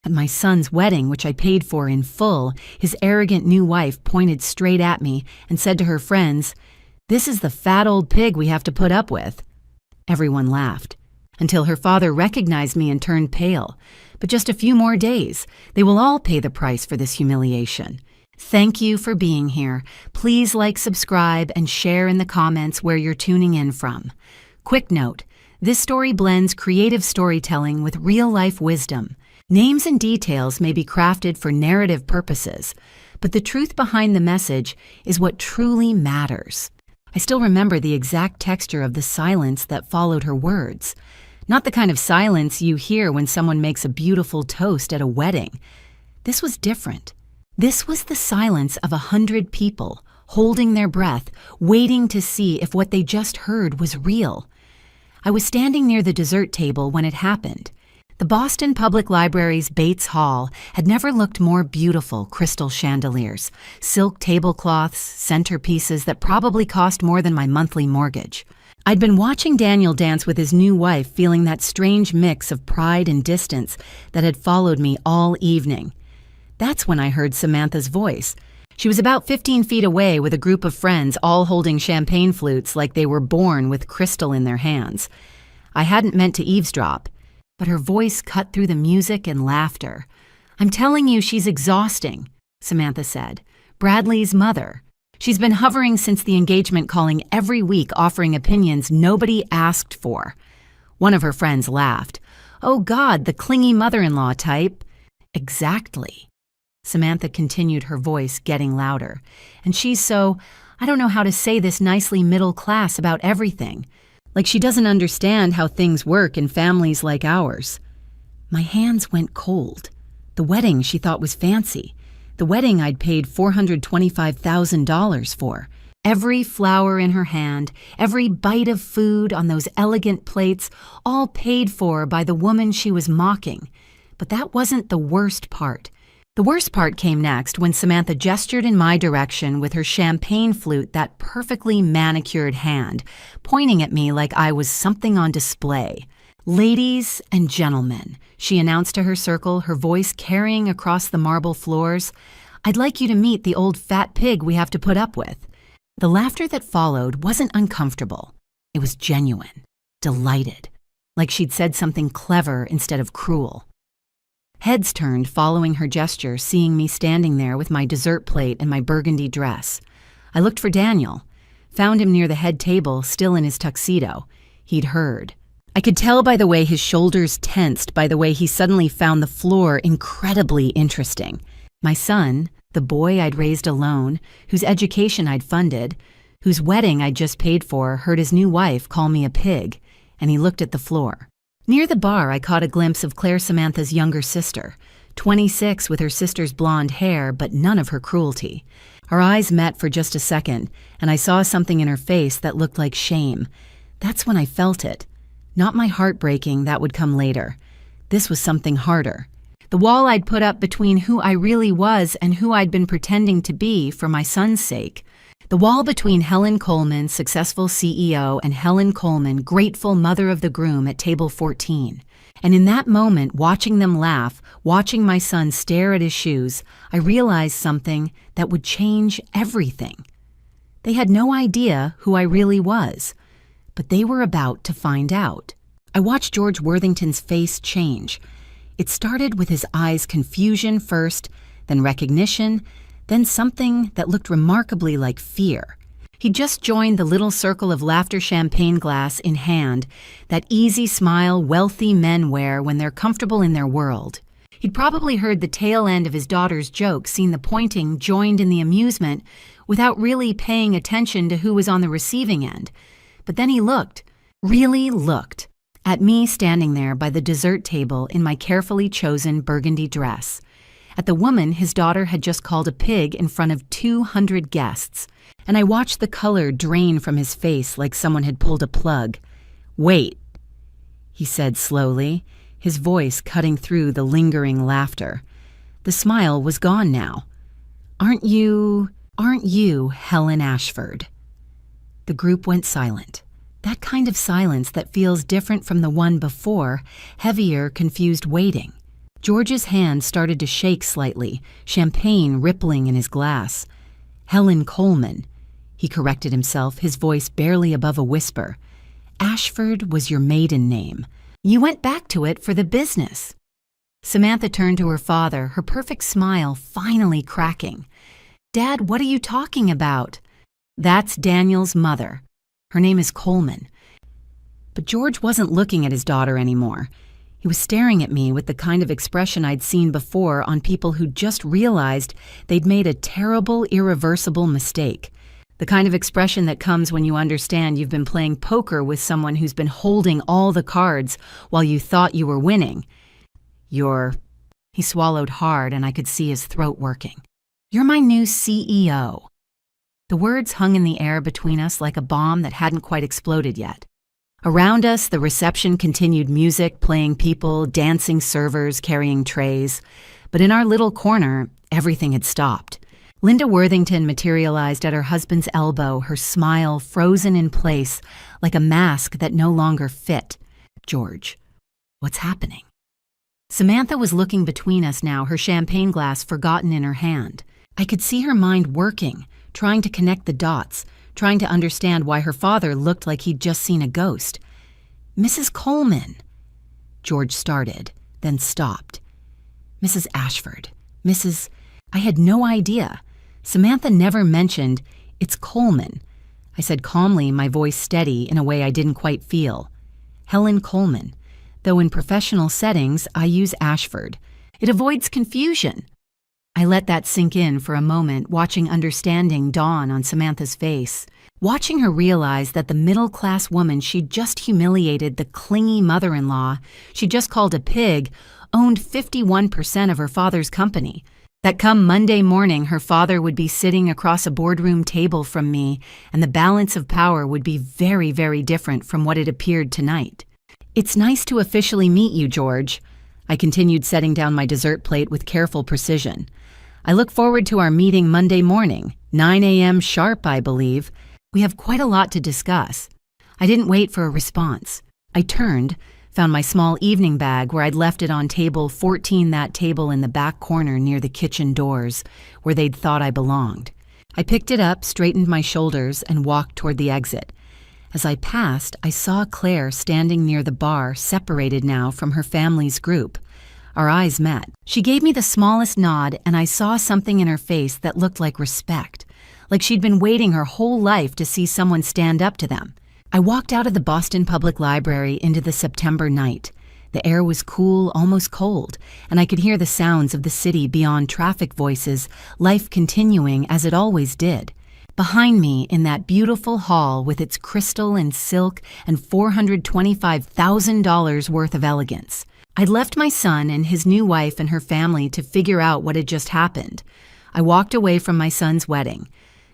At my son's wedding, which I paid for in full, his arrogant new wife pointed straight at me and said to her friends, "This is the fat old pig we have to put up with." Everyone laughed, until her father recognized me and turned pale. But just a few more days, they will all pay the price for this humiliation. Thank you for being here. Please like, subscribe, and share in the comments where you're tuning in from. Quick note, this story blends creative storytelling with real-life wisdom. Names and details may be crafted for narrative purposes, but the truth behind the message is what truly matters. I still remember the exact texture of the silence that followed her words. Not the kind of silence you hear when someone makes a beautiful toast at a wedding. This was different. This was the silence of 100 people, holding their breath, waiting to see if what they just heard was real. I was standing near the dessert table when it happened. The Boston Public Library's Bates Hall had never looked more beautiful. Crystal chandeliers, silk tablecloths, centerpieces that probably cost more than my monthly mortgage. I'd been watching Daniel dance with his new wife, feeling that strange mix of pride and distance that had followed me all evening. That's when I heard Samantha's voice. She was about 15 feet away with a group of friends, all holding champagne flutes like they were born with crystal in their hands. I hadn't meant to eavesdrop, but her voice cut through the music and laughter. "I'm telling you, she's exhausting," Samantha said. "Bradley's mother. She's been hovering since the engagement, calling every week, offering opinions nobody asked for." One of her friends laughed. "Oh God, the clingy mother-in-law type." "Exactly." Samantha continued, her voice getting louder. "And she's so, I don't know how to say this nicely, middle class about everything. Like she doesn't understand how things work in families like ours." My hands went cold. The wedding she thought was fancy. The wedding I'd paid $425,000 for. Every flower in her hand, every bite of food on those elegant plates, all paid for by the woman she was mocking. But that wasn't the worst part. The worst part came next when Samantha gestured in my direction with her champagne flute, that perfectly manicured hand, pointing at me like I was something on display. "Ladies and gentlemen," she announced to her circle, her voice carrying across the marble floors, "I'd like you to meet the old fat pig we have to put up with." The laughter that followed wasn't uncomfortable. It was genuine, delighted, like she'd said something clever instead of cruel. Heads turned following her gesture, seeing me standing there with my dessert plate and my burgundy dress. I looked for Daniel, found him near the head table, still in his tuxedo. He'd heard. I could tell by the way his shoulders tensed, by the way he suddenly found the floor incredibly interesting. My son, the boy I'd raised alone, whose education I'd funded, whose wedding I'd just paid for, heard his new wife call me a pig, and he looked at the floor. Near the bar, I caught a glimpse of Claire Samantha's younger sister, 26 with her sister's blonde hair, but none of her cruelty. Our eyes met for just a second, and I saw something in her face that looked like shame. That's when I felt it. Not my heart breaking, that would come later. This was something harder. The wall I'd put up between who I really was and who I'd been pretending to be for my son's sake. The wall between Helen Coleman, successful CEO, and Helen Coleman, grateful mother of the groom at table 14. And in that moment, watching them laugh, watching my son stare at his shoes, I realized something that would change everything. They had no idea who I really was, but they were about to find out. I watched George Worthington's face change. It started with his eyes' confusion first, then recognition, then something that looked remarkably like fear. He'd just joined the little circle of laughter, champagne glass in hand, that easy smile wealthy men wear when they're comfortable in their world. He'd probably heard the tail end of his daughter's joke, seen the pointing, joined in the amusement, without really paying attention to who was on the receiving end. But then he looked, really looked, at me standing there by the dessert table in my carefully chosen burgundy dress. At the woman his daughter had just called a pig in front of 200 guests, and I watched the color drain from his face like someone had pulled a plug. "Wait," he said slowly, his voice cutting through the lingering laughter. The smile was gone now. Aren't you Helen Ashford?" The group went silent. That kind of silence that feels different from the one before, heavier, confused waiting. George's hand started to shake slightly, champagne rippling in his glass. Helen Coleman. He corrected himself, his voice barely above a whisper. Ashford was your maiden name. You went back to it for the business. Samantha turned to her father, her perfect smile finally cracking. Dad, what are you talking about? That's Daniel's mother. Her name is Coleman. But George wasn't looking at his daughter anymore. He was staring at me with the kind of expression I'd seen before on people who just realized they'd made a terrible, irreversible mistake. The kind of expression that comes when you understand you've been playing poker with someone who's been holding all the cards while you thought you were winning. He swallowed hard and I could see his throat working. You're my new CEO. The words hung in the air between us like a bomb that hadn't quite exploded yet. Around us, the reception continued music, playing people, dancing servers, carrying trays. But in our little corner, everything had stopped. Linda Worthington materialized at her husband's elbow, her smile frozen in place like a mask that no longer fit. George, what's happening? Samantha was looking between us now, her champagne glass forgotten in her hand. I could see her mind working, trying to connect the dots, trying to understand why her father looked like he'd just seen a ghost. Mrs. Coleman. George started, then stopped. Mrs. Ashford. I had no idea. Samantha never mentioned, it's Coleman. I said calmly, my voice steady in a way I didn't quite feel. Helen Coleman. Though in professional settings, I use Ashford. It avoids confusion. I let that sink in for a moment, watching understanding dawn on Samantha's face, watching her realize that the middle-class woman she'd just humiliated, the clingy mother-in-law she'd just called a pig, owned 51% of her father's company. That come Monday morning, her father would be sitting across a boardroom table from me, and the balance of power would be very, very different from what it appeared tonight. It's nice to officially meet you, George. I continued setting down my dessert plate with careful precision. I look forward to our meeting Monday morning, 9 a.m. sharp, I believe. We have quite a lot to discuss. I didn't wait for a response. I turned, found my small evening bag where I'd left it on table 14, that table in the back corner near the kitchen doors, where they'd thought I belonged. I picked it up, straightened my shoulders, and walked toward the exit. As I passed, I saw Claire standing near the bar, separated now from her family's group. Our eyes met. She gave me the smallest nod, and I saw something in her face that looked like respect, like she'd been waiting her whole life to see someone stand up to them. I walked out of the Boston Public Library into the September night. The air was cool, almost cold, and I could hear the sounds of the city beyond traffic voices, life continuing as it always did. Behind me, in that beautiful hall with its crystal and silk and $425,000 worth of elegance, I'd left my son and his new wife and her family to figure out what had just happened. I walked away from my son's wedding.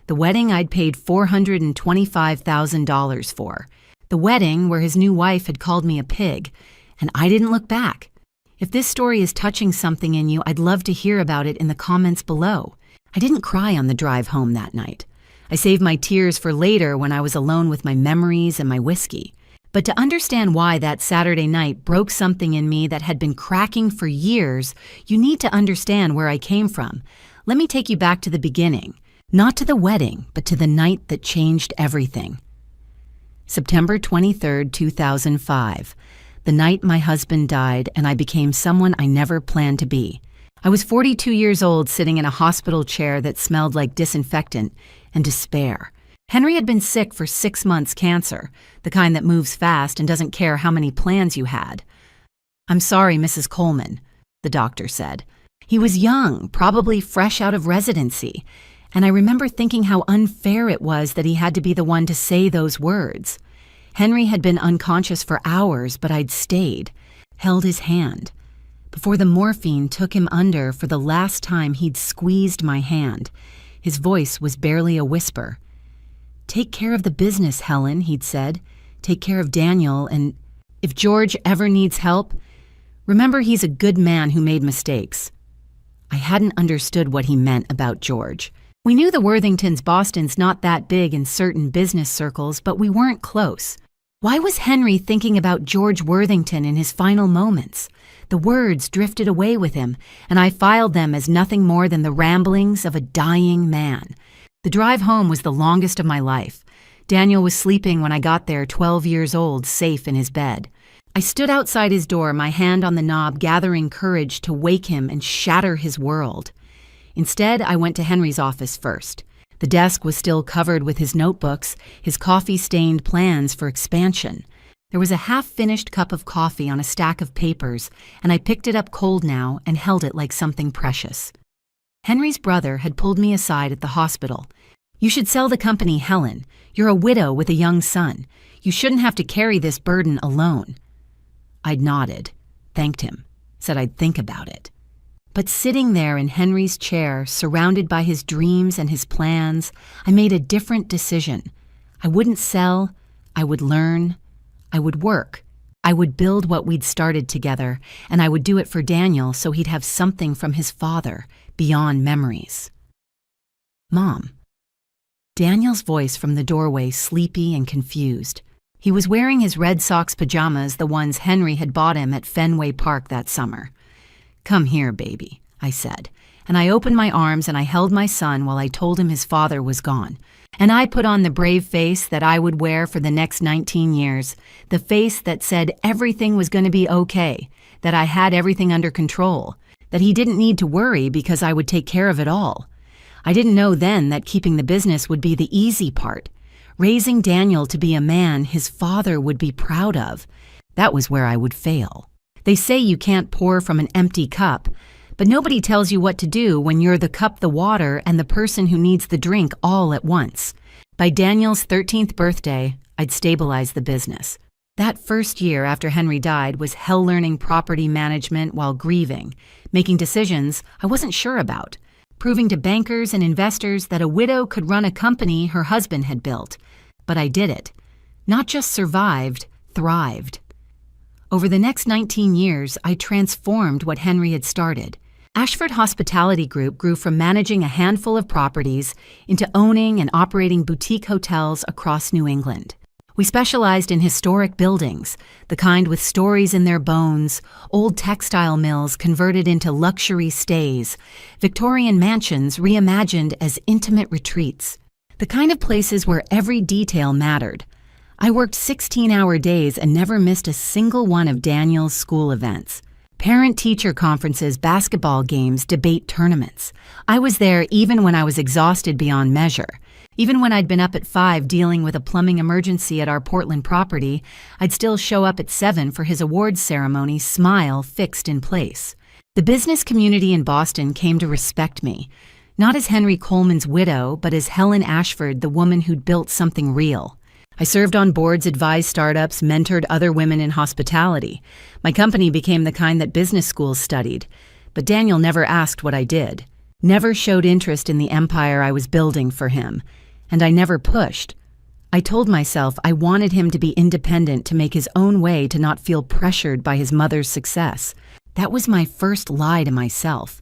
The wedding I'd paid $425,000 for. The wedding where his new wife had called me a pig. And I didn't look back. If this story is touching something in you, I'd love to hear about it in the comments below. I didn't cry on the drive home that night. I saved my tears for later when I was alone with my memories and my whiskey. But to understand why that Saturday night broke something in me that had been cracking for years, you need to understand where I came from. Let me take you back to the beginning. Not to the wedding, but to the night that changed everything. September 23rd, 2005. The night my husband died and I became someone I never planned to be. I was 42 years old, sitting in a hospital chair that smelled like disinfectant and despair. Henry had been sick for 6 months, cancer, the kind that moves fast and doesn't care how many plans you had. I'm sorry, Mrs. Coleman, the doctor said. He was young, probably fresh out of residency, and I remember thinking how unfair it was that he had to be the one to say those words. Henry had been unconscious for hours, but I'd stayed, held his hand. Before the morphine took him under for the last time, he'd squeezed my hand. His voice was barely a whisper. Take care of the business, Helen, he'd said. Take care of Daniel, and if George ever needs help, remember he's a good man who made mistakes. I hadn't understood what he meant about George. We knew the Worthingtons' Boston's not that big in certain business circles, but we weren't close. Why was Henry thinking about George Worthington in his final moments? The words drifted away with him, and I filed them as nothing more than the ramblings of a dying man. The drive home was the longest of my life. Daniel was sleeping when I got there, 12 years old, safe in his bed. I stood outside his door, my hand on the knob, gathering courage to wake him and shatter his world. Instead, I went to Henry's office first. The desk was still covered with his notebooks, his coffee-stained plans for expansion. There was a half-finished cup of coffee on a stack of papers, and I picked it up cold now and held it like something precious. Henry's brother had pulled me aside at the hospital. "You should sell the company, Helen. You're a widow with a young son. You shouldn't have to carry this burden alone." I'd nodded, thanked him, said I'd think about it. But sitting there in Henry's chair, surrounded by his dreams and his plans, I made a different decision. I wouldn't sell, I would learn, I would work. I would build what we'd started together, and I would do it for Daniel so he'd have something from his father beyond memories. "Mom." Daniel's voice from the doorway, sleepy and confused. He was wearing his Red Sox pajamas, the ones Henry had bought him at Fenway Park that summer. "Come here, baby," I said, and I opened my arms and I held my son while I told him his father was gone. And I put on the brave face that I would wear for the next 19 years, the face that said everything was going to be okay, that I had everything under control, that he didn't need to worry because I would take care of it all. I didn't know then that keeping the business would be the easy part. Raising Daniel to be a man his father would be proud of, that was where I would fail. They say you can't pour from an empty cup, but nobody tells you what to do when you're the cup, the water, and the person who needs the drink all at once. By Daniel's 13th birthday, I'd stabilized the business. That first year after Henry died was hell learning property management while grieving, making decisions I wasn't sure about, proving to bankers and investors that a widow could run a company her husband had built. But I did it. Not just survived, thrived. Over the next 19 years, I transformed what Henry had started. Ashford Hospitality Group grew from managing a handful of properties into owning and operating boutique hotels across New England. We specialized in historic buildings, the kind with stories in their bones, old textile mills converted into luxury stays, Victorian mansions reimagined as intimate retreats, the kind of places where every detail mattered. I worked 16-hour days and never missed a single one of Daniel's school events. Parent-teacher conferences, basketball games, debate tournaments. I was there even when I was exhausted beyond measure. Even when I'd been up at 5 dealing with a plumbing emergency at our Portland property, I'd still show up at 7 for his awards ceremony, smile fixed in place. The business community in Boston came to respect me, not as Henry Coleman's widow, but as Helen Ashford, the woman who'd built something real. I served on boards, advised startups, mentored other women in hospitality. My company became the kind that business schools studied. But Daniel never asked what I did, never showed interest in the empire I was building for him, and I never pushed. I told myself I wanted him to be independent, to make his own way, to not feel pressured by his mother's success. That was my first lie to myself.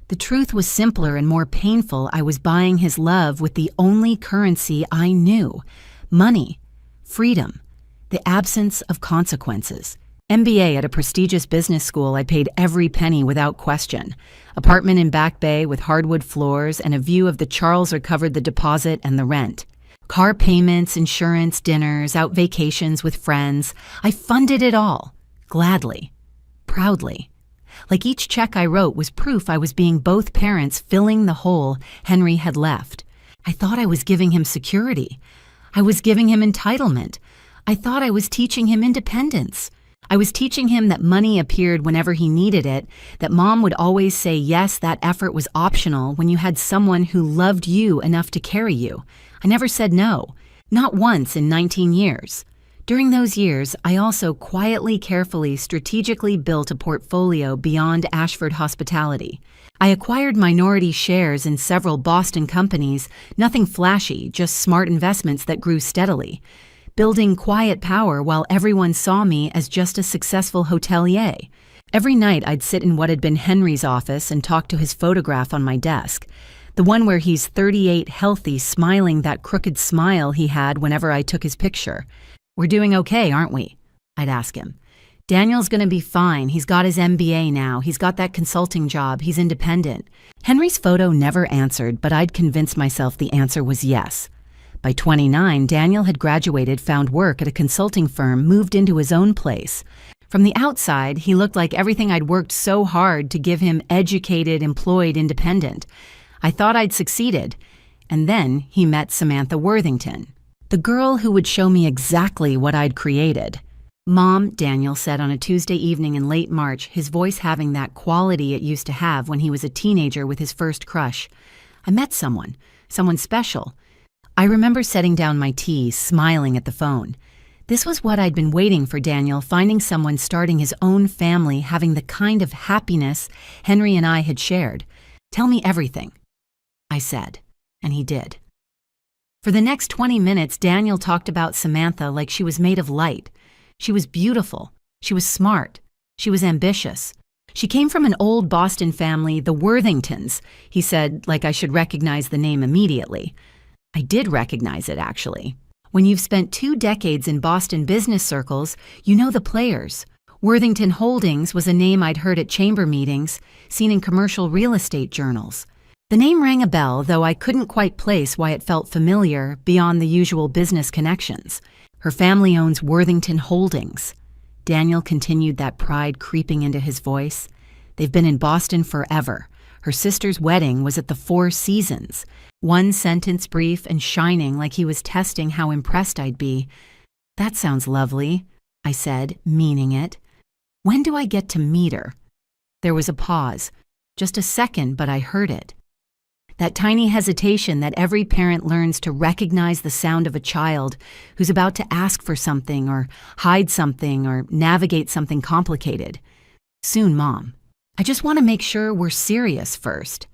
The truth was simpler and more painful. I was buying his love with the only currency I knew. Money, freedom, the absence of consequences. MBA at a prestigious business school, I paid every penny without question. Apartment in Back Bay with hardwood floors and a view of the Charles recovered the deposit and the rent. Car payments, insurance, dinners, out vacations with friends. I funded it all, gladly, proudly. Like each check I wrote was proof I was being both parents, filling the hole Henry had left. I thought I was giving him security. I was giving him entitlement. I thought I was teaching him independence. I was teaching him that money appeared whenever he needed it, that mom would always say yes, that effort was optional when you had someone who loved you enough to carry you. I never said no, not once in 19 years. During those years, I also quietly, carefully, strategically built a portfolio beyond Ashford Hospitality. I acquired minority shares in several Boston companies, nothing flashy, just smart investments that grew steadily, building quiet power while everyone saw me as just a successful hotelier. Every night I'd sit in what had been Henry's office and talk to his photograph on my desk, the one where he's 38, healthy, smiling that crooked smile he had whenever I took his picture. "We're doing okay, aren't we?" I'd ask him. "Daniel's gonna be fine. He's got his MBA now. He's got that consulting job. He's independent." Henry's photo never answered, but I'd convinced myself the answer was yes. By 29, Daniel had graduated, found work at a consulting firm, moved into his own place. From the outside, he looked like everything I'd worked so hard to give him: educated, employed, independent. I thought I'd succeeded. And then he met Samantha Worthington, the girl who would show me exactly what I'd created. "Mom," Daniel said on a Tuesday evening in late March, his voice having that quality it used to have when he was a teenager with his first crush. "I met someone special." I remember setting down my tea, smiling at the phone. This was what I'd been waiting for: Daniel, finding someone starting his own family, having the kind of happiness Henry and I had shared. "Tell me everything," I said, and he did. For the next 20 minutes, Daniel talked about Samantha like she was made of light. She was beautiful. She was smart. She was ambitious. She came from an old Boston family, the Worthingtons, he said, like I should recognize the name immediately. I did recognize it, actually. When you've spent 2 decades in Boston business circles, you know the players. Worthington Holdings was a name I'd heard at chamber meetings, seen in commercial real estate journals. The name rang a bell, though I couldn't quite place why it felt familiar beyond the usual business connections. "Her family owns Worthington Holdings." Daniel continued, that pride creeping into his voice. "They've been in Boston forever. Her sister's wedding was at the Four Seasons." One sentence brief and shining, like he was testing how impressed I'd be. "That sounds lovely," I said, meaning it. "When do I get to meet her?" There was a pause. Just a second, but I heard it. That tiny hesitation that every parent learns to recognize the sound of a child who's about to ask for something or hide something or navigate something complicated. "Soon, Mom. I just want to make sure we're serious first."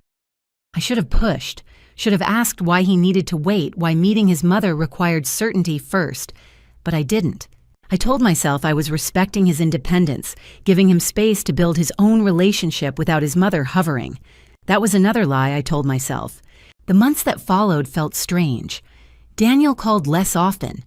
I should have pushed, should have asked why he needed to wait, why meeting his mother required certainty first, but I didn't. I told myself I was respecting his independence, giving him space to build his own relationship without his mother hovering. That was another lie I told myself. The months that followed felt strange. Daniel called less often.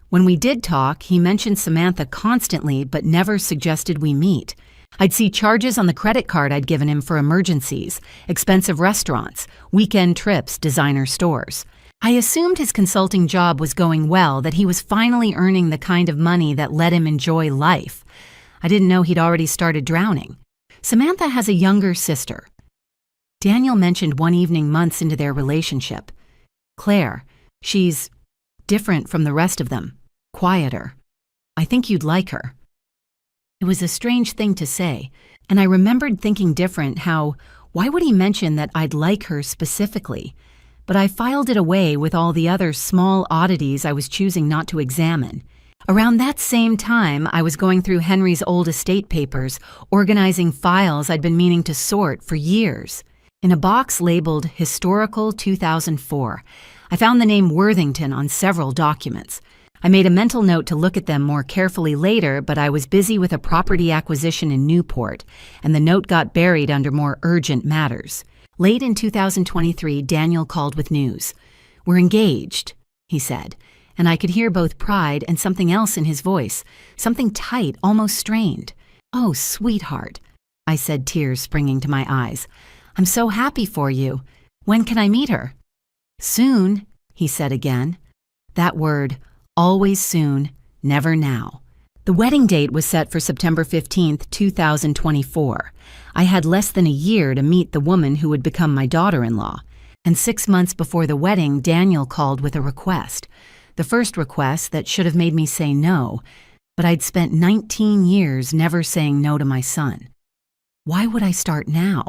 When we did talk, he mentioned Samantha constantly, but never suggested we meet. I'd see charges on the credit card I'd given him for emergencies, expensive restaurants, weekend trips, designer stores. I assumed his consulting job was going well, that he was finally earning the kind of money that let him enjoy life. I didn't know he'd already started drowning. Samantha has a younger sister. Daniel mentioned one evening months into their relationship. "Claire, she's different from the rest of them, quieter. I think you'd like her." It was a strange thing to say, and I remembered thinking different, why would he mention that I'd like her specifically? But I filed it away with all the other small oddities I was choosing not to examine. Around that same time, I was going through Henry's old estate papers, organizing files I'd been meaning to sort for years. In a box labeled Historical 2004, I found the name Worthington on several documents. I made a mental note to look at them more carefully later, but I was busy with a property acquisition in Newport, and the note got buried under more urgent matters. Late in 2023, Daniel called with news. "We're engaged," he said, and I could hear both pride and something else in his voice, something tight, almost strained. "Oh, sweetheart," I said, tears springing to my eyes. "I'm so happy for you. When can I meet her?" "Soon," he said again. That word, always soon, never now. The wedding date was set for September 15th, 2024. I had less than a year to meet the woman who would become my daughter-in-law. And 6 months before the wedding, Daniel called with a request. The first request that should have made me say no, but I'd spent 19 years never saying no to my son. Why would I start now?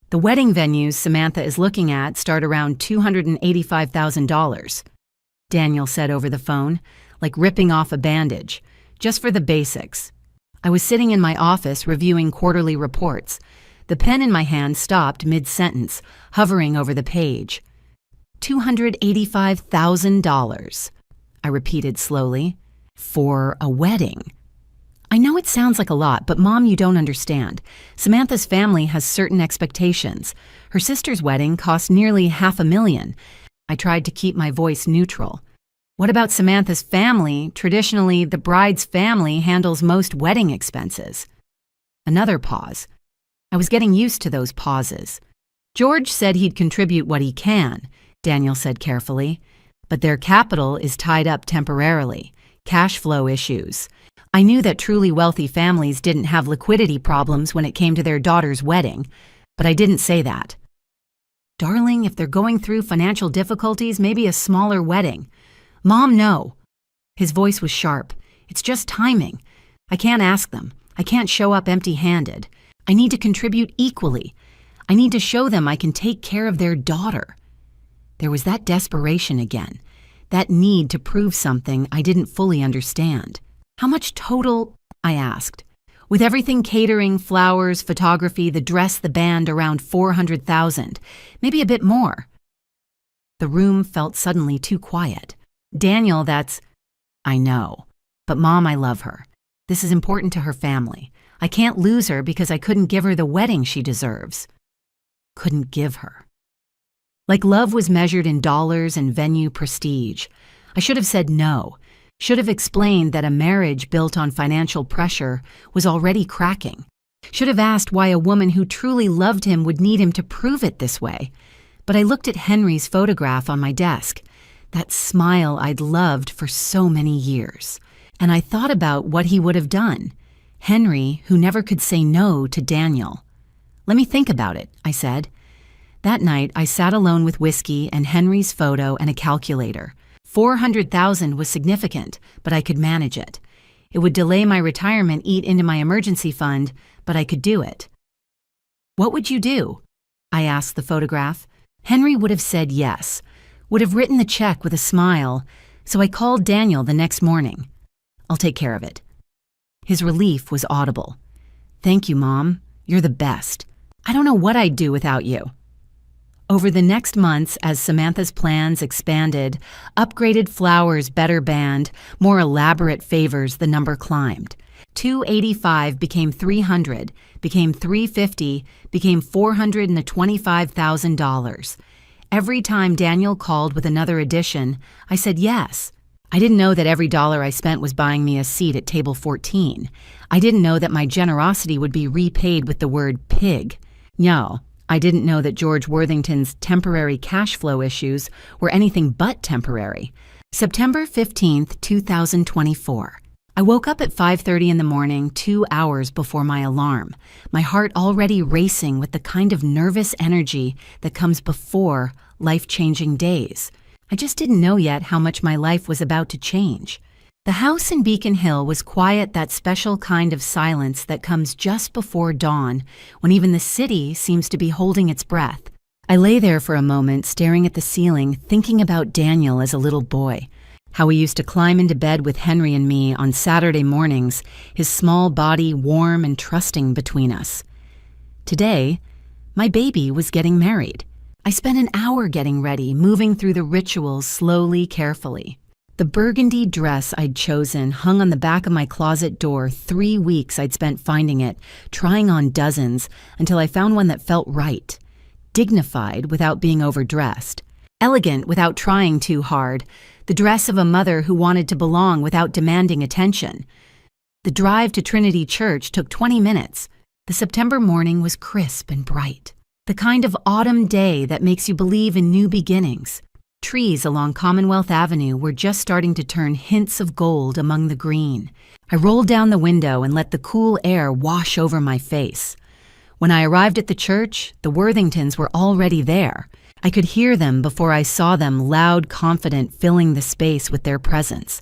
The wedding venues Samantha is looking at start around $285,000. Daniel said over the phone, like ripping off a bandage, just for the basics. I was sitting in my office reviewing quarterly reports. The pen in my hand stopped mid-sentence, hovering over the page. $285,000, I repeated slowly, for a wedding. I know it sounds like a lot, but Mom, you don't understand. Samantha's family has certain expectations. Her sister's wedding cost nearly $500,000. I tried to keep my voice neutral. What about Samantha's family? Traditionally, the bride's family handles most wedding expenses. Another pause. I was getting used to those pauses. George said he'd contribute what he can, Daniel said carefully, but their capital is tied up temporarily. Cash flow issues. I knew that truly wealthy families didn't have liquidity problems when it came to their daughter's wedding, but I didn't say that. Darling, if they're going through financial difficulties, maybe a smaller wedding. Mom, no. His voice was sharp. It's just timing. I can't ask them. I can't show up empty-handed. I need to contribute equally. I need to show them I can take care of their daughter. There was that desperation again, that need to prove something I didn't fully understand. How much total? I asked. With everything catering, flowers, photography, the dress, the band, around $400,000, maybe a bit more. The room felt suddenly too quiet. Daniel, I know. But Mom, I love her. This is important to her family. I can't lose her because I couldn't give her the wedding she deserves. Couldn't give her. Like love was measured in dollars and venue prestige. I should have said no. Should have explained that a marriage built on financial pressure was already cracking. Should have asked why a woman who truly loved him would need him to prove it this way. But I looked at Henry's photograph on my desk, that smile I'd loved for so many years, and I thought about what he would have done. Henry, who never could say no to Daniel. Let me think about it, I said. That night, I sat alone with whiskey and Henry's photo and a calculator. $400,000 was significant, but I could manage it. It would delay my retirement, eat into my emergency fund, but I could do it. What would you do? I asked the photograph. Henry would have said yes, would have written the check with a smile, so I called Daniel the next morning. I'll take care of it. His relief was audible. Thank you, Mom. You're the best. I don't know what I'd do without you. Over the next months, as Samantha's plans expanded, upgraded flowers, better band, more elaborate favors, the number climbed. $285 became $300, became $350, became $425,000. Every time Daniel called with another addition, I said yes. I didn't know that every dollar I spent was buying me a seat at table 14. I didn't know that my generosity would be repaid with the word pig. No, I didn't know that George Worthington's temporary cash flow issues were anything but temporary. September 15th, 2024. I woke up at 5:30 in the morning, 2 hours before my alarm, my heart already racing with the kind of nervous energy that comes before life-changing days. I just didn't know yet how much my life was about to change. The house in Beacon Hill was quiet, that special kind of silence that comes just before dawn, when even the city seems to be holding its breath. I lay there for a moment, staring at the ceiling, thinking about Daniel as a little boy. How he used to climb into bed with Henry and me on Saturday mornings, his small body warm and trusting between us. Today, my baby was getting married. I spent an hour getting ready, moving through the rituals slowly, carefully. The burgundy dress I'd chosen hung on the back of my closet door. 3 weeks I'd spent finding it, trying on dozens, until I found one that felt right. Dignified without being overdressed. Elegant without trying too hard. The dress of a mother who wanted to belong without demanding attention. The drive to Trinity Church took 20 minutes. The September morning was crisp and bright. The kind of autumn day that makes you believe in new beginnings. Trees along Commonwealth Avenue were just starting to turn hints of gold among the green. I rolled down the window and let the cool air wash over my face. When I arrived at the church, the Worthingtons were already there. I could hear them before I saw them, loud, confident, filling the space with their presence.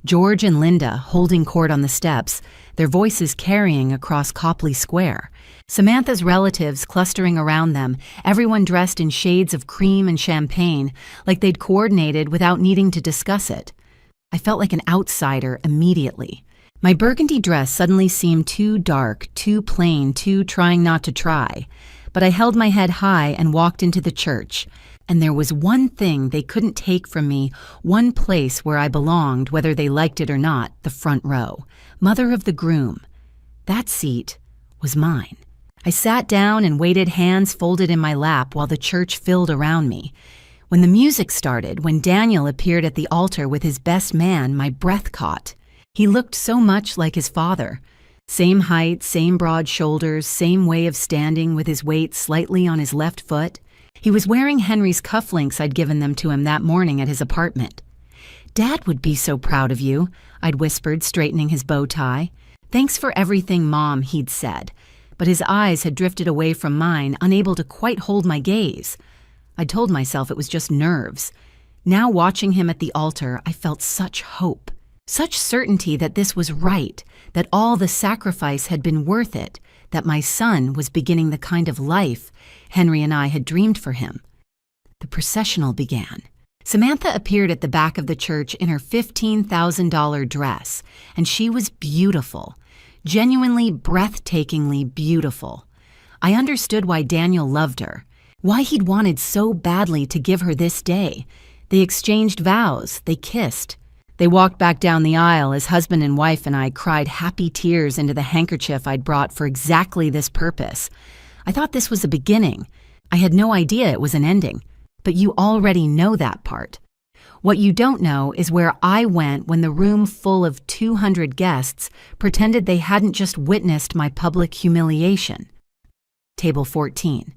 George and Linda holding court on the steps, their voices carrying across Copley Square. Samantha's relatives clustering around them, everyone dressed in shades of cream and champagne, like they'd coordinated without needing to discuss it. I felt like an outsider immediately. My burgundy dress suddenly seemed too dark, too plain, too trying not to try. But I held my head high and walked into the church. And there was one thing they couldn't take from me, one place where I belonged, whether they liked it or not, the front row. Mother of the groom. That seat was mine. I sat down and waited, hands folded in my lap, while the church filled around me. When the music started, when Daniel appeared at the altar with his best man, my breath caught. He looked so much like his father. Same height, same broad shoulders, same way of standing with his weight slightly on his left foot. He was wearing Henry's cufflinks I'd given them to him that morning at his apartment. "Dad would be so proud of you," I'd whispered, straightening his bow tie. "Thanks for everything, Mom," he'd said. But his eyes had drifted away from mine, unable to quite hold my gaze. I told myself it was just nerves. Now watching him at the altar, I felt such hope, such certainty that this was right, that all the sacrifice had been worth it, that my son was beginning the kind of life Henry and I had dreamed for him. The processional began. Samantha appeared at the back of the church in her $15,000 dress, and she was beautiful, genuinely breathtakingly beautiful. I understood why Daniel loved her, why he'd wanted so badly to give her this day. They exchanged vows, they kissed. They walked back down the aisle as husband and wife and I cried happy tears into the handkerchief I'd brought for exactly this purpose. I thought this was a beginning. I had no idea it was an ending. But you already know that part. What you don't know is where I went when the room full of 200 guests pretended they hadn't just witnessed my public humiliation. Table 14.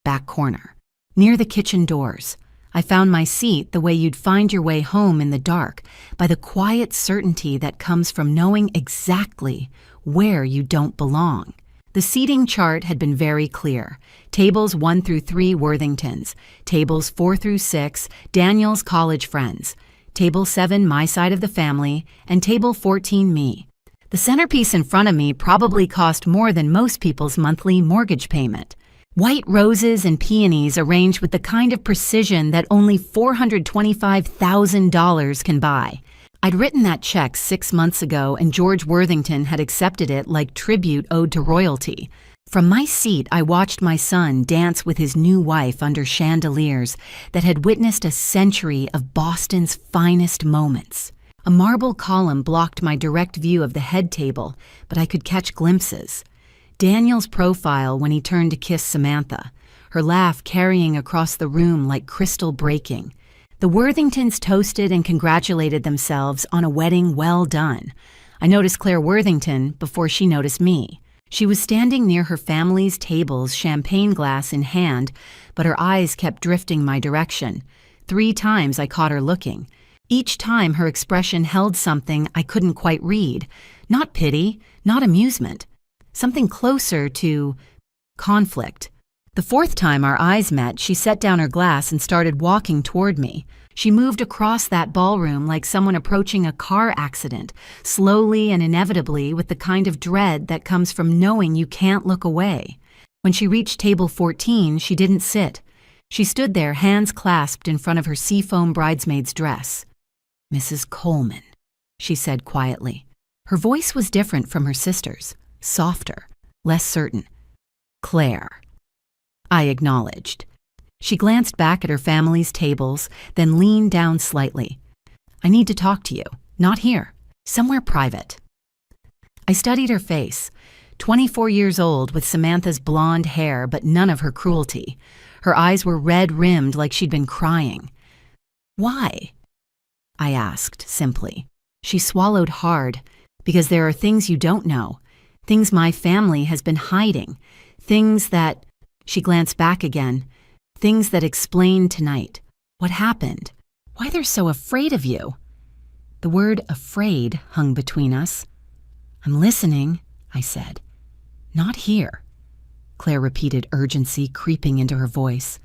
Back corner. Near the kitchen doors. I found my seat the way you'd find your way home in the dark, by the quiet certainty that comes from knowing exactly where you don't belong. The seating chart had been very clear. Tables 1 through 3, Worthingtons. Tables 4 through 6, Daniel's college friends. Table 7, my side of the family. And table 14, me. The centerpiece in front of me probably cost more than most people's monthly mortgage payment. White roses and peonies arranged with the kind of precision that only $425,000 can buy. I'd written that check 6 months ago, and George Worthington had accepted it like tribute owed to royalty. From my seat, I watched my son dance with his new wife under chandeliers that had witnessed a century of Boston's finest moments. A marble column blocked my direct view of the head table, but I could catch glimpses. Daniel's profile when he turned to kiss Samantha, her laugh carrying across the room like crystal breaking. The Worthingtons toasted and congratulated themselves on a wedding well done. I noticed Claire Worthington before she noticed me. She was standing near her family's tables, champagne glass in hand, but her eyes kept drifting my direction. 3 times I caught her looking. Each time her expression held something I couldn't quite read. Not pity, not amusement. Something closer to conflict. The 4th time our eyes met, she set down her glass and started walking toward me. She moved across that ballroom like someone approaching a car accident, slowly and inevitably, with the kind of dread that comes from knowing you can't look away. When she reached table 14, she didn't sit. She stood there, hands clasped in front of her seafoam bridesmaid's dress. "Mrs. Coleman," she said quietly. Her voice was different from her sister's, softer, less certain. "Claire." I acknowledged. She glanced back at her family's tables, then leaned down slightly. "I need to talk to you. Not here. Somewhere private." I studied her face. 24 years old, with Samantha's blonde hair, but none of her cruelty. Her eyes were red-rimmed like she'd been crying. "Why?" I asked, simply. She swallowed hard. "Because there are things you don't know. Things my family has been hiding. Things that..." She glanced back again. "Things that explain tonight. What happened. Why they're so afraid of you." The word afraid hung between us. "I'm listening," I said. "Not here." Claire repeated, urgency creeping into her voice.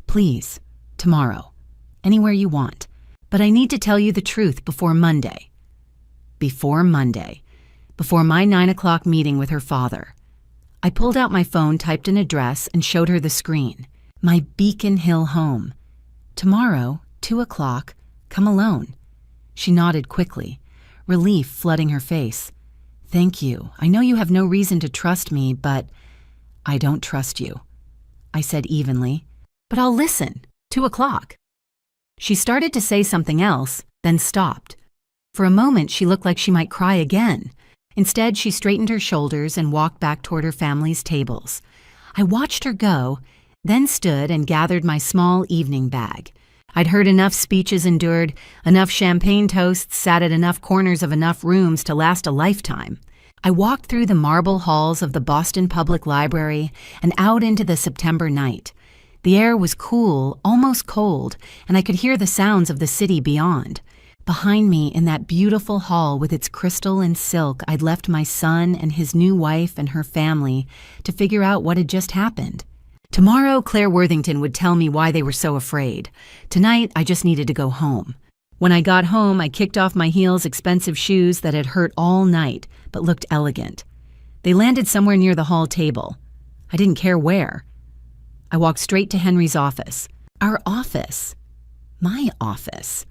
"Please, tomorrow. Anywhere you want. But I need to tell you the truth before Monday." Before Monday. Before my 9 o'clock meeting with her father. I pulled out my phone, typed an address, and showed her the screen. My Beacon Hill home. "Tomorrow, 2 o'clock, come alone." She nodded quickly, relief flooding her face. "Thank you. I know you have no reason to trust me, but..." "I don't trust you," I said evenly. "But I'll listen. 2 o'clock." She started to say something else, then stopped. For a moment, she looked like she might cry again. Instead, she straightened her shoulders and walked back toward her family's tables. I watched her go, then stood and gathered my small evening bag. I'd heard enough speeches endured, enough champagne toasts sat at enough corners of enough rooms to last a lifetime. I walked through the marble halls of the Boston Public Library and out into the September night. The air was cool, almost cold, and I could hear the sounds of the city beyond. Behind me, in that beautiful hall with its crystal and silk, I'd left my son and his new wife and her family to figure out what had just happened. Tomorrow, Claire Worthington would tell me why they were so afraid. Tonight, I just needed to go home. When I got home, I kicked off my heels' expensive shoes that had hurt all night, but looked elegant. They landed somewhere near the hall table. I didn't care where. I walked straight to Henry's office. Our office. My office.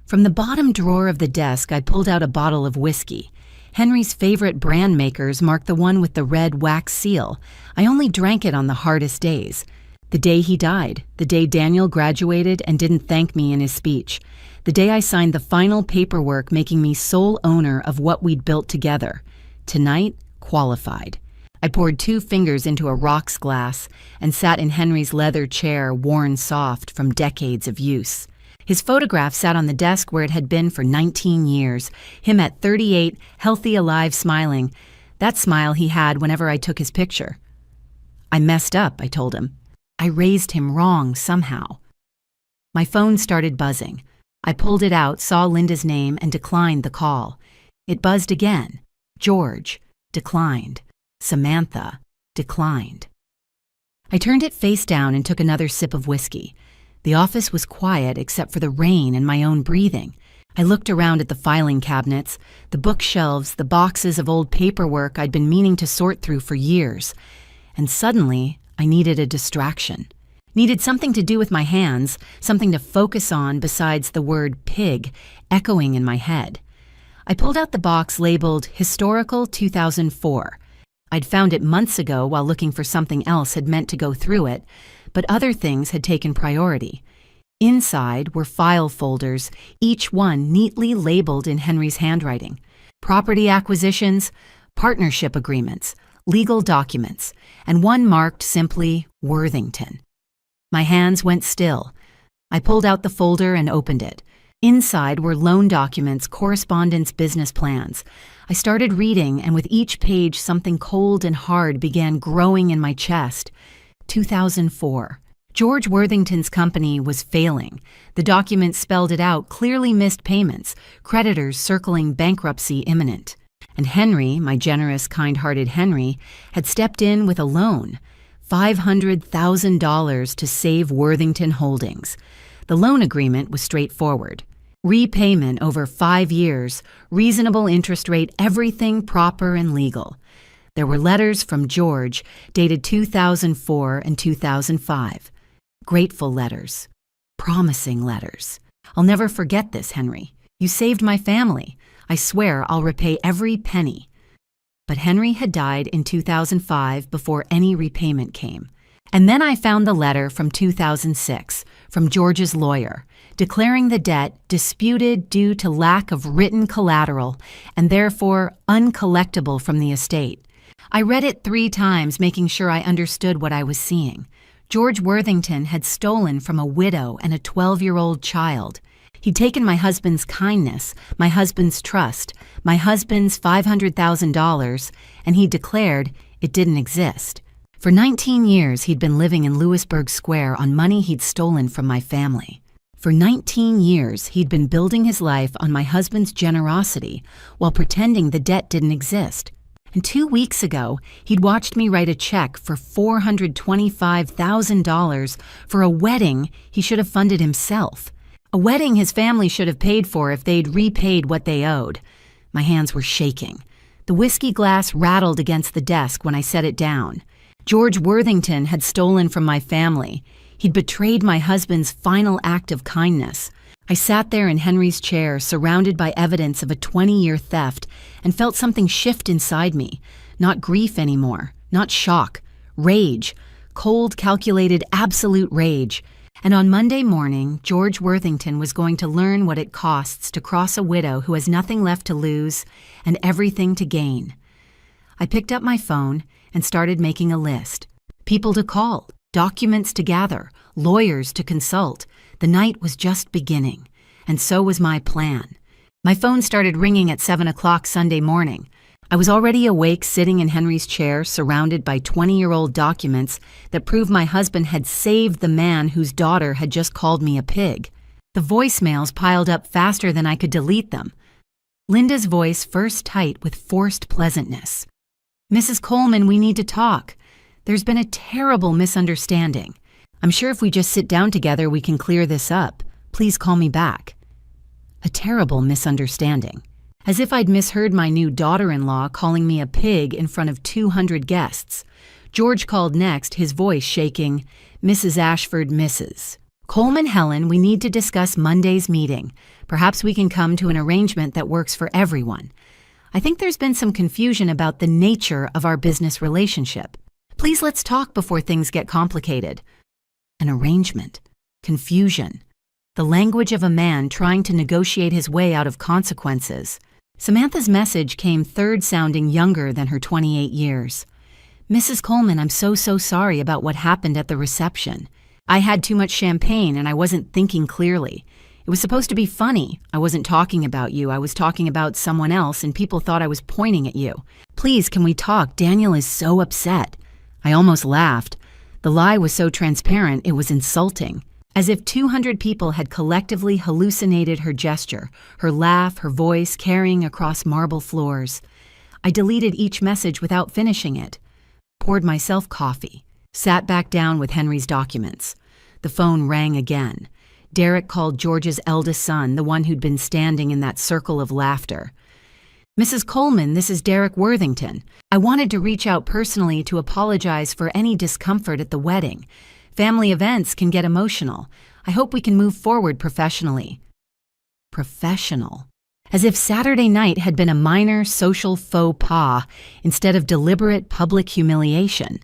From the bottom drawer of the desk, I pulled out a bottle of whiskey. Henry's favorite brand makers marked the one with the red wax seal. I only drank it on the hardest days. The day he died, the day Daniel graduated and didn't thank me in his speech, the day I signed the final paperwork making me sole owner of what we'd built together. Tonight, qualified. I poured 2 fingers into a rocks glass and sat in Henry's leather chair, worn soft from decades of use. His photograph sat on the desk where it had been for 19 years, him at 38, healthy, alive, smiling. That smile he had whenever I took his picture. I messed up, I told him. I raised him wrong somehow. My phone started buzzing. I pulled it out, saw Linda's name, and declined the call. It buzzed again. George, declined. Samantha, declined. I turned it face down and took another sip of whiskey. The office was quiet except for the rain and my own breathing. I looked around at the filing cabinets, the bookshelves, the boxes of old paperwork I'd been meaning to sort through for years. And suddenly, I needed a distraction. Needed something to do with my hands, something to focus on besides the word pig echoing in my head. I pulled out the box labeled Historical 2004. I'd found it months ago while looking for something else had meant to go through it, but other things had taken priority. Inside were file folders, each one neatly labeled in Henry's handwriting. Property acquisitions, partnership agreements, legal documents, and one marked simply Worthington. My hands went still. I pulled out the folder and opened it. Inside were loan documents, correspondence, business plans. I started reading, and with each page something cold and hard began growing in my chest. 2004. George Worthington's company was failing. The document spelled it out, clearly missed payments, creditors circling bankruptcy imminent. And Henry, my generous, kind-hearted Henry, had stepped in with a loan, $500,000 to save Worthington Holdings. The loan agreement was straightforward. Repayment over 5 years, reasonable interest rate, everything proper and legal. There were letters from George, dated 2004 and 2005. Grateful letters. Promising letters. I'll never forget this, Henry. You saved my family. I swear I'll repay every penny. But Henry had died in 2005 before any repayment came. And then I found the letter from 2006 from George's lawyer, declaring the debt disputed due to lack of written collateral and therefore uncollectible from the estate. I read it 3 times, making sure I understood what I was seeing. George Worthington had stolen from a widow and a 12-year-old child. He'd taken my husband's kindness, my husband's trust, my husband's $500,000, and he declared it didn't exist. For 19 years, he'd been living in Lewisburg Square on money he'd stolen from my family. For 19 years, he'd been building his life on my husband's generosity while pretending the debt didn't exist. And 2 weeks ago, he'd watched me write a check for $425,000 for a wedding he should have funded himself. A wedding his family should have paid for if they'd repaid what they owed. My hands were shaking. The whiskey glass rattled against the desk when I set it down. George Worthington had stolen from my family. He'd betrayed my husband's final act of kindness. I sat there in Henry's chair, surrounded by evidence of a 20-year theft, and felt something shift inside me. Not grief anymore, not shock, rage, cold, calculated, absolute rage. And on Monday morning, George Worthington was going to learn what it costs to cross a widow who has nothing left to lose and everything to gain. I picked up my phone and started making a list. People to call, documents to gather, lawyers to consult. The night was just beginning, and so was my plan. My phone started ringing at 7 o'clock Sunday morning. I was already awake, sitting in Henry's chair, surrounded by 20-year-old documents that proved my husband had saved the man whose daughter had just called me a pig. The voicemails piled up faster than I could delete them. Linda's voice first tight with forced pleasantness. "Mrs. Coleman, we need to talk. There's been a terrible misunderstanding. I'm sure if we just sit down together we can clear this up. Please call me back." A terrible misunderstanding. As if I'd misheard my new daughter-in-law calling me a pig in front of 200 guests. George called next, his voice shaking. "Mrs. Ashford, Mrs. Coleman, Helen, we need to discuss Monday's meeting. Perhaps we can come to an arrangement that works for everyone. I think there's been some confusion about the nature of our business relationship. Please let's talk before things get complicated." An arrangement. Confusion. The language of a man trying to negotiate his way out of consequences. Samantha's message came third, sounding younger than her 28 years. "Mrs. Coleman, I'm so sorry about what happened at the reception. I had too much champagne and I wasn't thinking clearly. It was supposed to be funny. I wasn't talking about you. I was talking about someone else and people thought I was pointing at you. Please, can we talk? Daniel is so upset." I almost laughed. The lie was so transparent it was insulting. As if 200 people had collectively hallucinated her gesture, her laugh, her voice carrying across marble floors. I deleted each message without finishing it. Poured myself coffee. Sat back down with Henry's documents. The phone rang again. Derek called George's eldest son, the one who'd been standing in that circle of laughter. "Mrs. Coleman, this is Derek Worthington. I wanted to reach out personally to apologize for any discomfort at the wedding. Family events can get emotional. I hope we can move forward professionally." Professional. As if Saturday night had been a minor social faux pas instead of deliberate public humiliation.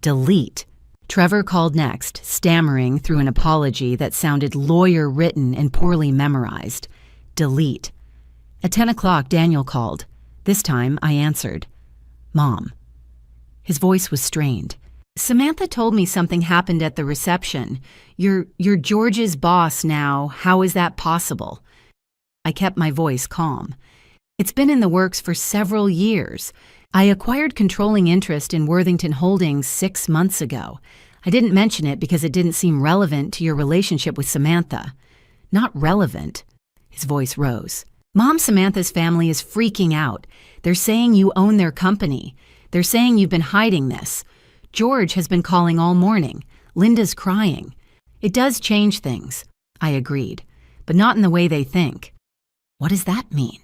Delete. Trevor called next, stammering through an apology that sounded lawyer-written and poorly memorized. Delete. At 10 o'clock, Daniel called. This time, I answered. "Mom." His voice was strained. "Samantha told me something happened at the reception. You're George's boss now. How is that possible?" I kept my voice calm. "It's been in the works for several years. I acquired controlling interest in Worthington Holdings 6 months ago. I didn't mention it because it didn't seem relevant to your relationship with Samantha." "Not relevant?" His voice rose. "Mom, Samantha's family is freaking out. They're saying you own their company. They're saying you've been hiding this. George has been calling all morning. Linda's crying. It does change things." I agreed, "but not in the way they think." "What does that mean?"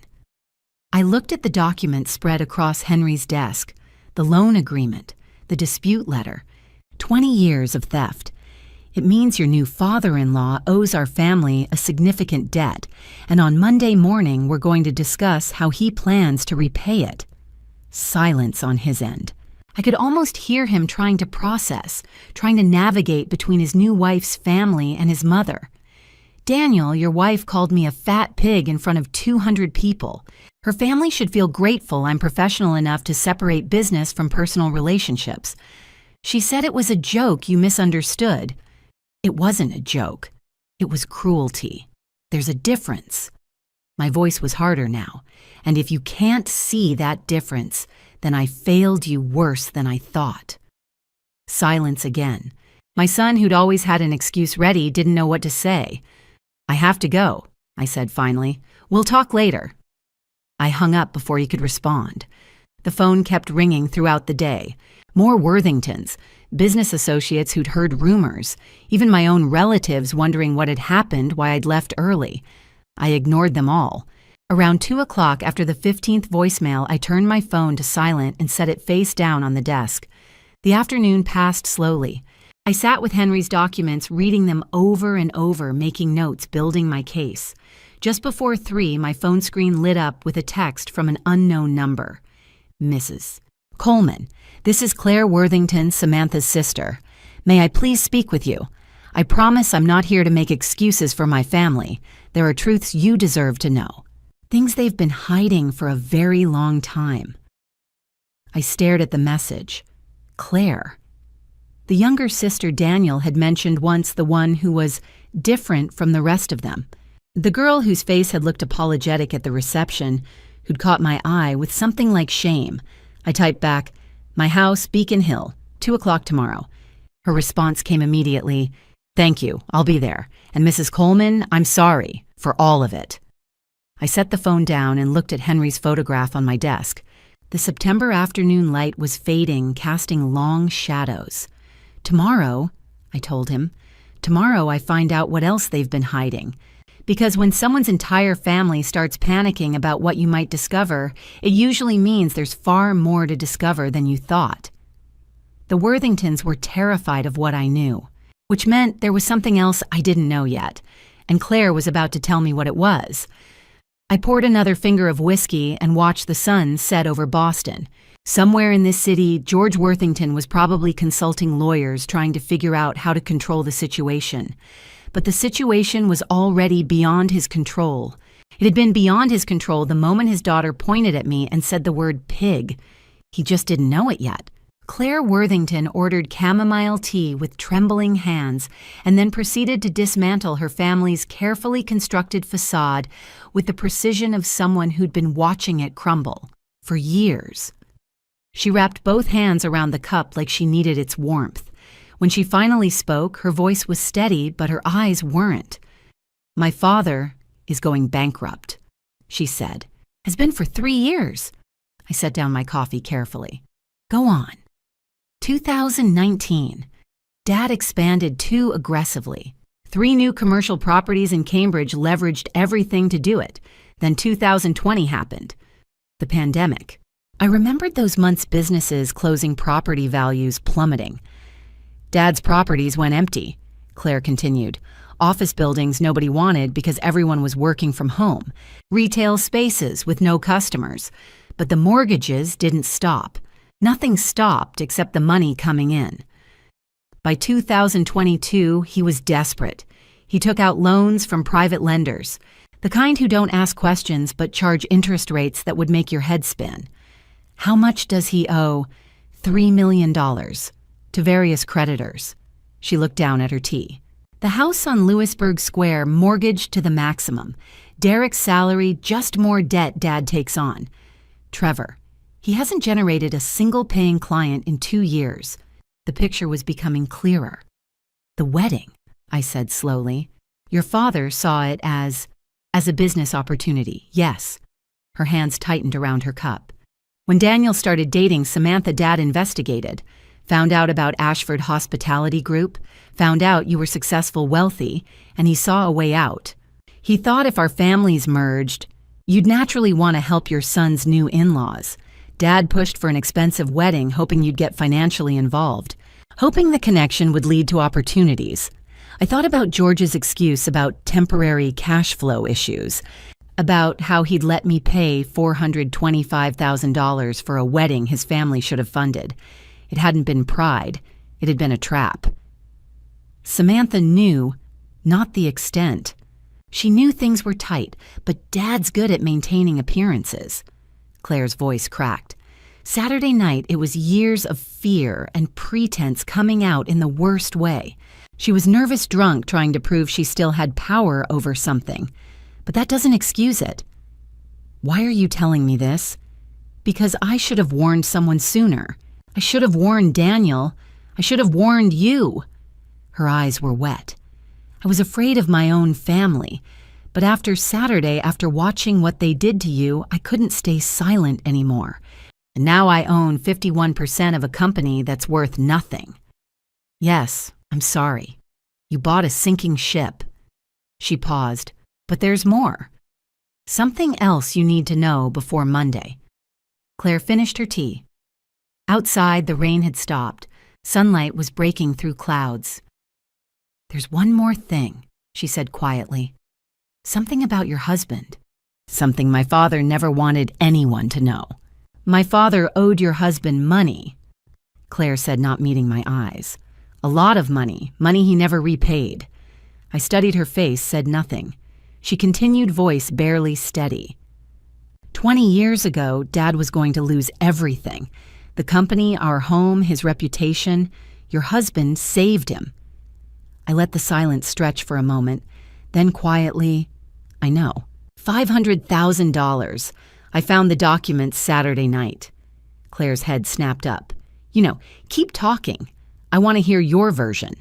I looked at the document spread across Henry's desk, the loan agreement, the dispute letter, 20 years of theft. "It means your new father-in-law owes our family a significant debt, and on Monday morning we're going to discuss how he plans to repay it." Silence on his end. I could almost hear him trying to process, trying to navigate between his new wife's family and his mother. "Daniel, your wife called me a fat pig in front of 200 people. Her family should feel grateful I'm professional enough to separate business from personal relationships. She said it was a joke you misunderstood. It wasn't a joke. It was cruelty. There's a difference." My voice was harder now. "And if you can't see that difference, then I failed you worse than I thought." Silence again. My son, who'd always had an excuse ready, didn't know what to say. "I have to go," I said finally. "We'll talk later." I hung up before he could respond. The phone kept ringing throughout the day. More Worthingtons, business associates who'd heard rumors, even my own relatives wondering what had happened, why I'd left early. I ignored them all. Around 2 o'clock after the 15th voicemail, I turned my phone to silent and set it face down on the desk. The afternoon passed slowly. I sat with Henry's documents, reading them over and over, making notes, building my case. Just before 3, my phone screen lit up with a text from an unknown number. "Mrs. Coleman, this is Claire Worthington, Samantha's sister. May I please speak with you? I promise I'm not here to make excuses for my family. There are truths you deserve to know. Things they've been hiding for a very long time." I stared at the message. Claire. The younger sister Daniel had mentioned once the one who was different from the rest of them. The girl whose face had looked apologetic at the reception, who'd caught my eye with something like shame. I typed back, "My house, Beacon Hill, 2 o'clock tomorrow." Her response came immediately, "Thank you, I'll be there. And Mrs. Coleman, I'm sorry for all of it." I set the phone down and looked at Henry's photograph on my desk. The September afternoon light was fading, casting long shadows. "Tomorrow," I told him, "tomorrow I find out what else they've been hiding. Because when someone's entire family starts panicking about what you might discover, it usually means there's far more to discover than you thought." The Worthingtons were terrified of what I knew, which meant there was something else I didn't know yet, and Claire was about to tell me what it was. I poured another finger of whiskey and watched the sun set over Boston. Somewhere in this city, George Worthington was probably consulting lawyers trying to figure out how to control the situation. But the situation was already beyond his control. It had been beyond his control the moment his daughter pointed at me and said the word pig. He just didn't know it yet. Claire Worthington ordered chamomile tea with trembling hands and then proceeded to dismantle her family's carefully constructed facade with the precision of someone who'd been watching it crumble for years. She wrapped both hands around the cup like she needed its warmth. When she finally spoke, her voice was steady, but her eyes weren't. "My father is going bankrupt," she said. "Has been for 3 years." I set down my coffee carefully. "Go on." 2019. Dad expanded too aggressively. 3 new commercial properties in Cambridge leveraged everything to do it. Then 2020 happened. The pandemic. I remembered those months' businesses closing, property values plummeting. "Dad's properties went empty," Claire continued. "Office buildings nobody wanted because everyone was working from home. Retail spaces with no customers. But the mortgages didn't stop. Nothing stopped except the money coming in. By 2022, he was desperate. He took out loans from private lenders, the kind who don't ask questions but charge interest rates that would make your head spin. How much does he owe? $3 million to various creditors." She looked down at her tea. "The house on Lewisburg Square mortgaged to the maximum. Derek's salary, just more debt Dad takes on. Trevor. He hasn't generated a single paying client in 2 years. The picture was becoming clearer. "The wedding," I said slowly. "Your father saw it as a business opportunity, yes." Her hands tightened around her cup. "When Daniel started dating Samantha, Dad investigated. Found out about Ashford Hospitality Group, found out you were successful, wealthy, and he saw a way out. He thought if our families merged, you'd naturally want to help your son's new in-laws. Dad pushed for an expensive wedding, hoping you'd get financially involved, hoping the connection would lead to opportunities. I thought about George's excuse about temporary cash flow issues, about how he'd let me pay $425,000 for a wedding his family should have funded. It hadn't been pride, it had been a trap. Samantha knew, not the extent. She knew things were tight, but Dad's good at maintaining appearances." Claire's voice cracked. "Saturday night, it was years of fear and pretense coming out in the worst way. She was nervous drunk trying to prove she still had power over something. But that doesn't excuse it." "Why are you telling me this?" "Because I should have warned someone sooner. I should have warned Daniel. I should have warned you." Her eyes were wet. "I was afraid of my own family. But after Saturday, after watching what they did to you, I couldn't stay silent anymore. And now I own 51% of a company that's worth nothing. Yes, I'm sorry. You bought a sinking ship." She paused. "But there's more. Something else you need to know before Monday." Claire finished her tea. Outside, the rain had stopped. Sunlight was breaking through clouds. "There's one more thing," she said quietly. "Something about your husband. Something my father never wanted anyone to know. My father owed your husband money," Claire said, not meeting my eyes. "A lot of money, money he never repaid." I studied her face, said nothing. She continued, voice barely steady. 20 years ago, Dad was going to lose everything. The company, our home, his reputation. Your husband saved him." I let the silence stretch for a moment, then quietly, "I know. $500,000. I found the documents Saturday night." Claire's head snapped up. Keep talking. I want to hear your version."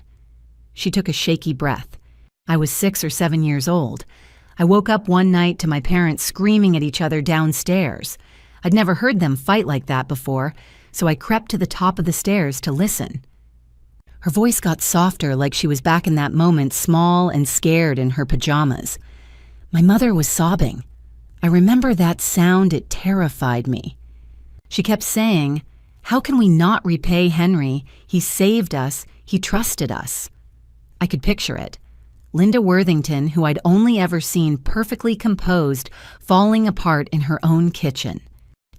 She took a shaky breath. I was 6 or 7 years old. I woke up one night to my parents screaming at each other downstairs. I'd never heard them fight like that before, so I crept to the top of the stairs to listen. Her voice got softer, like she was back in that moment, small and scared in her pajamas. My mother was sobbing. I remember that sound. It terrified me. She kept saying, "How can we not repay Henry? He saved us. He trusted us." I could picture it. Linda Worthington, who I'd only ever seen perfectly composed, falling apart in her own kitchen.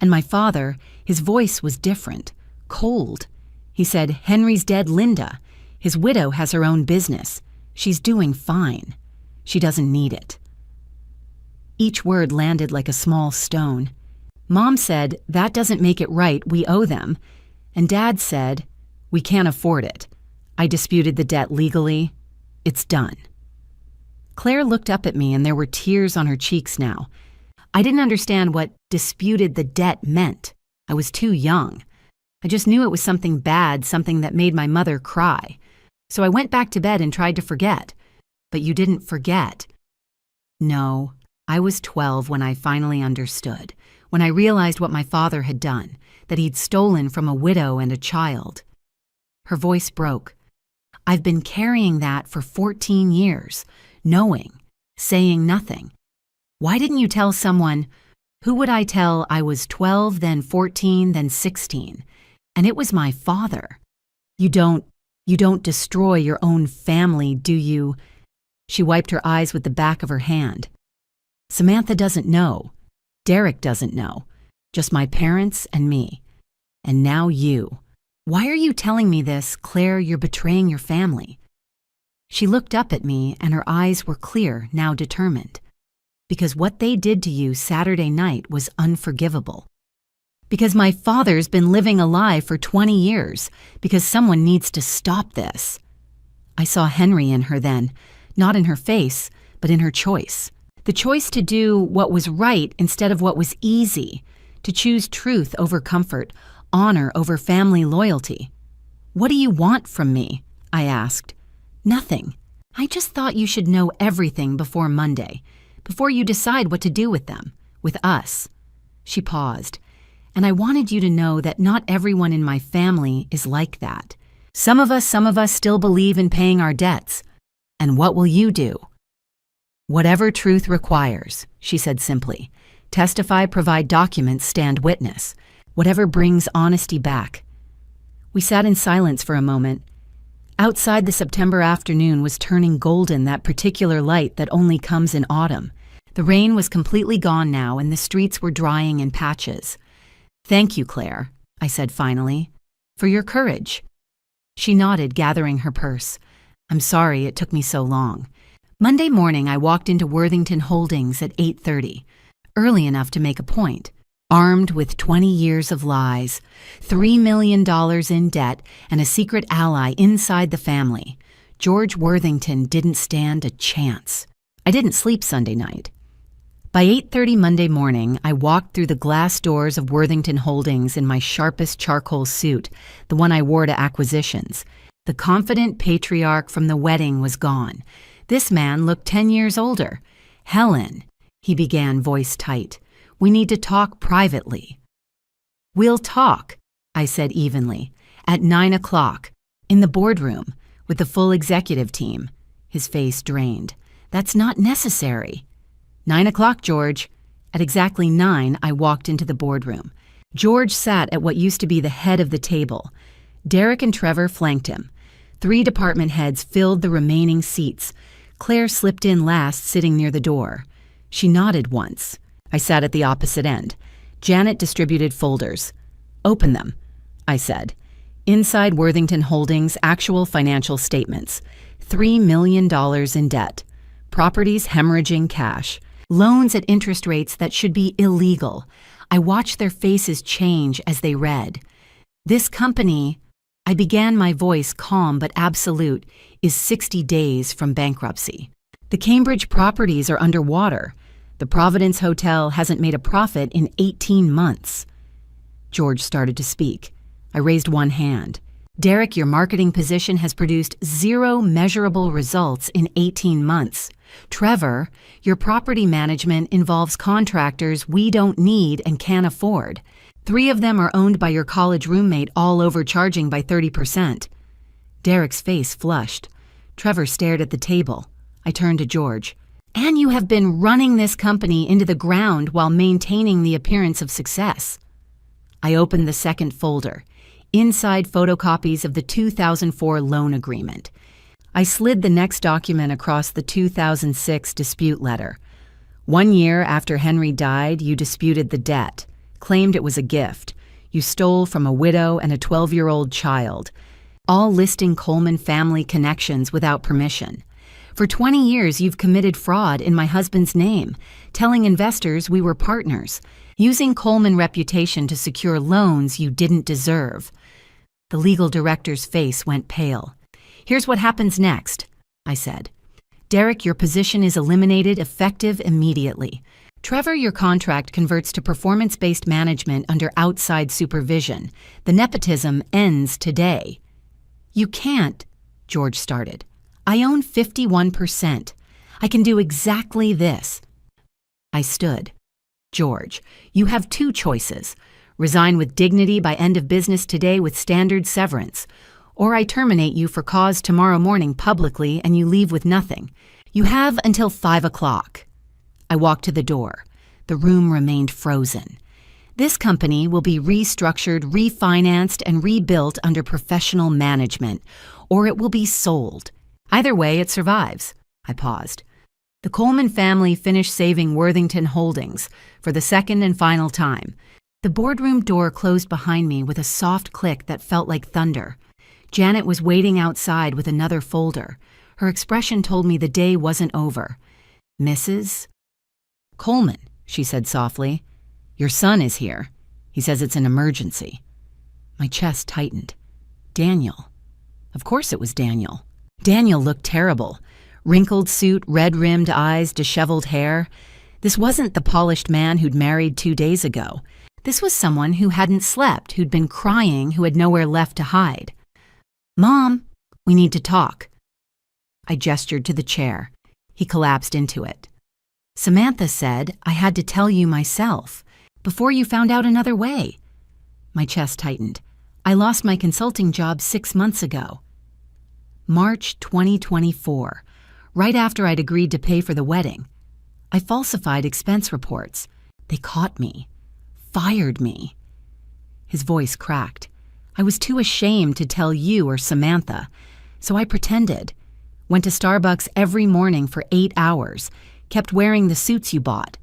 And my father, his voice was different, cold. He said, "Henry's dead, Linda. His widow has her own business. She's doing fine. She doesn't need it." Each word landed like a small stone. Mom said, "That doesn't make it right, we owe them." And Dad said, "We can't afford it. I disputed the debt legally. It's done." Claire looked up at me and there were tears on her cheeks now. I didn't understand what disputed the debt meant. I was too young. I just knew it was something bad, something that made my mother cry. So I went back to bed and tried to forget. "But you didn't forget." No, I was 12 when I finally understood, when I realized what my father had done, that he'd stolen from a widow and a child. Her voice broke. "I've been carrying that for 14 years, knowing, saying nothing. Why didn't you tell someone? Who would I tell? I was 12, then 14, then 16. And it was my father. You don't destroy your own family, do you?" She wiped her eyes with the back of her hand. "Samantha doesn't know. Derek doesn't know. Just my parents and me. And now you. Why are you telling me this, Claire? You're betraying your family." She looked up at me and her eyes were clear, now determined. "Because what they did to you Saturday night was unforgivable. Because my father's been living a lie for 20 years. Because someone needs to stop this." I saw Henry in her then, not in her face, but in her choice. The choice to do what was right instead of what was easy, to choose truth over comfort, honor over family loyalty. "What do you want from me?" I asked. "Nothing. I just thought you should know everything before Monday, before you decide what to do with them, with us." She paused. "And I wanted you to know that not everyone in my family is like that. Some of us still believe in paying our debts. And what will you do?" "Whatever truth requires," she said simply. "Testify, provide documents, stand witness. Whatever brings honesty back." We sat in silence for a moment. Outside, the September afternoon was turning golden, that particular light that only comes in autumn. The rain was completely gone now, and the streets were drying in patches. "Thank you, Claire," I said finally, "for your courage." She nodded, gathering her purse. "I'm sorry it took me so long." Monday morning, I walked into Worthington Holdings at 8:30, early enough to make a point. Armed with 20 years of lies, $3 million in debt, and a secret ally inside the family, George Worthington didn't stand a chance. I didn't sleep Sunday night. By 8:30 Monday morning, I walked through the glass doors of Worthington Holdings in my sharpest charcoal suit, the one I wore to acquisitions. The confident patriarch from the wedding was gone. This man looked 10 years older. "Helen," he began, voice tight, "we need to talk privately." "We'll talk," I said evenly, "at 9 o'clock, in the boardroom, with the full executive team." His face drained. "That's not necessary." 9 o'clock, George. At exactly 9, I walked into the boardroom. George sat at what used to be the head of the table. Derek and Trevor flanked him. 3 department heads filled the remaining seats. Claire slipped in last, sitting near the door. She nodded once. I sat at the opposite end. Janet distributed folders. "Open them," I said. Inside Worthington Holdings, actual financial statements. $3 million in debt. Properties hemorrhaging cash. Loans at interest rates that should be illegal. I watched their faces change as they read. This company, I began, my voice calm but absolute, is 60 days from bankruptcy. The Cambridge properties are underwater. The Providence Hotel hasn't made a profit in 18 months. George started to speak. I raised one hand. Derek, your marketing position has produced 0 measurable results in 18 months. Trevor, your property management involves contractors we don't need and can't afford. 3 of them are owned by your college roommate, all overcharging by 30%. Derek's face flushed. Trevor stared at the table. I turned to George. And you have been running this company into the ground while maintaining the appearance of success. I opened the second folder. Inside photocopies of the 2004 loan agreement. I slid the next document across the 2006 dispute letter. 1 year after Henry died, you disputed the debt, claimed it was a gift. You stole from a widow and a 12-year-old child, all listing Coleman family connections without permission. For 20 years, you've committed fraud in my husband's name, telling investors we were partners, using Coleman reputation to secure loans you didn't deserve. The legal director's face went pale. Here's what happens next, I said. Derek, your position is eliminated effective immediately. Trevor, your contract converts to performance-based management under outside supervision. The nepotism ends today. You can't, George started. I own 51%. I can do exactly this. I stood. George, you have 2 choices. Resign with dignity by end of business today with standard severance, or I terminate you for cause tomorrow morning publicly and you leave with nothing. You have until 5 o'clock. I walked to the door. The room remained frozen. This company will be restructured, refinanced, and rebuilt under professional management, or it will be sold. Either way, it survives. I paused. The Coleman family finished saving Worthington Holdings for the second and final time. The boardroom door closed behind me with a soft click that felt like thunder. Janet was waiting outside with another folder. Her expression told me the day wasn't over. Mrs. Coleman, she said softly. Your son is here. He says it's an emergency. My chest tightened. Daniel. Of course it was Daniel. Daniel looked terrible. Wrinkled suit, red-rimmed eyes, disheveled hair. This wasn't the polished man who'd married 2 days ago. This was someone who hadn't slept, who'd been crying, who had nowhere left to hide. Mom, we need to talk. I gestured to the chair. He collapsed into it. Samantha said I had to tell you myself, before you found out another way. My chest tightened. I lost my consulting job 6 months ago. March 2024, right after I'd agreed to pay for the wedding. I falsified expense reports. They caught me. Fired me. His voice cracked. I was too ashamed to tell you or Samantha, so I pretended. Went to Starbucks every morning for 8 hours, kept wearing the suits you bought.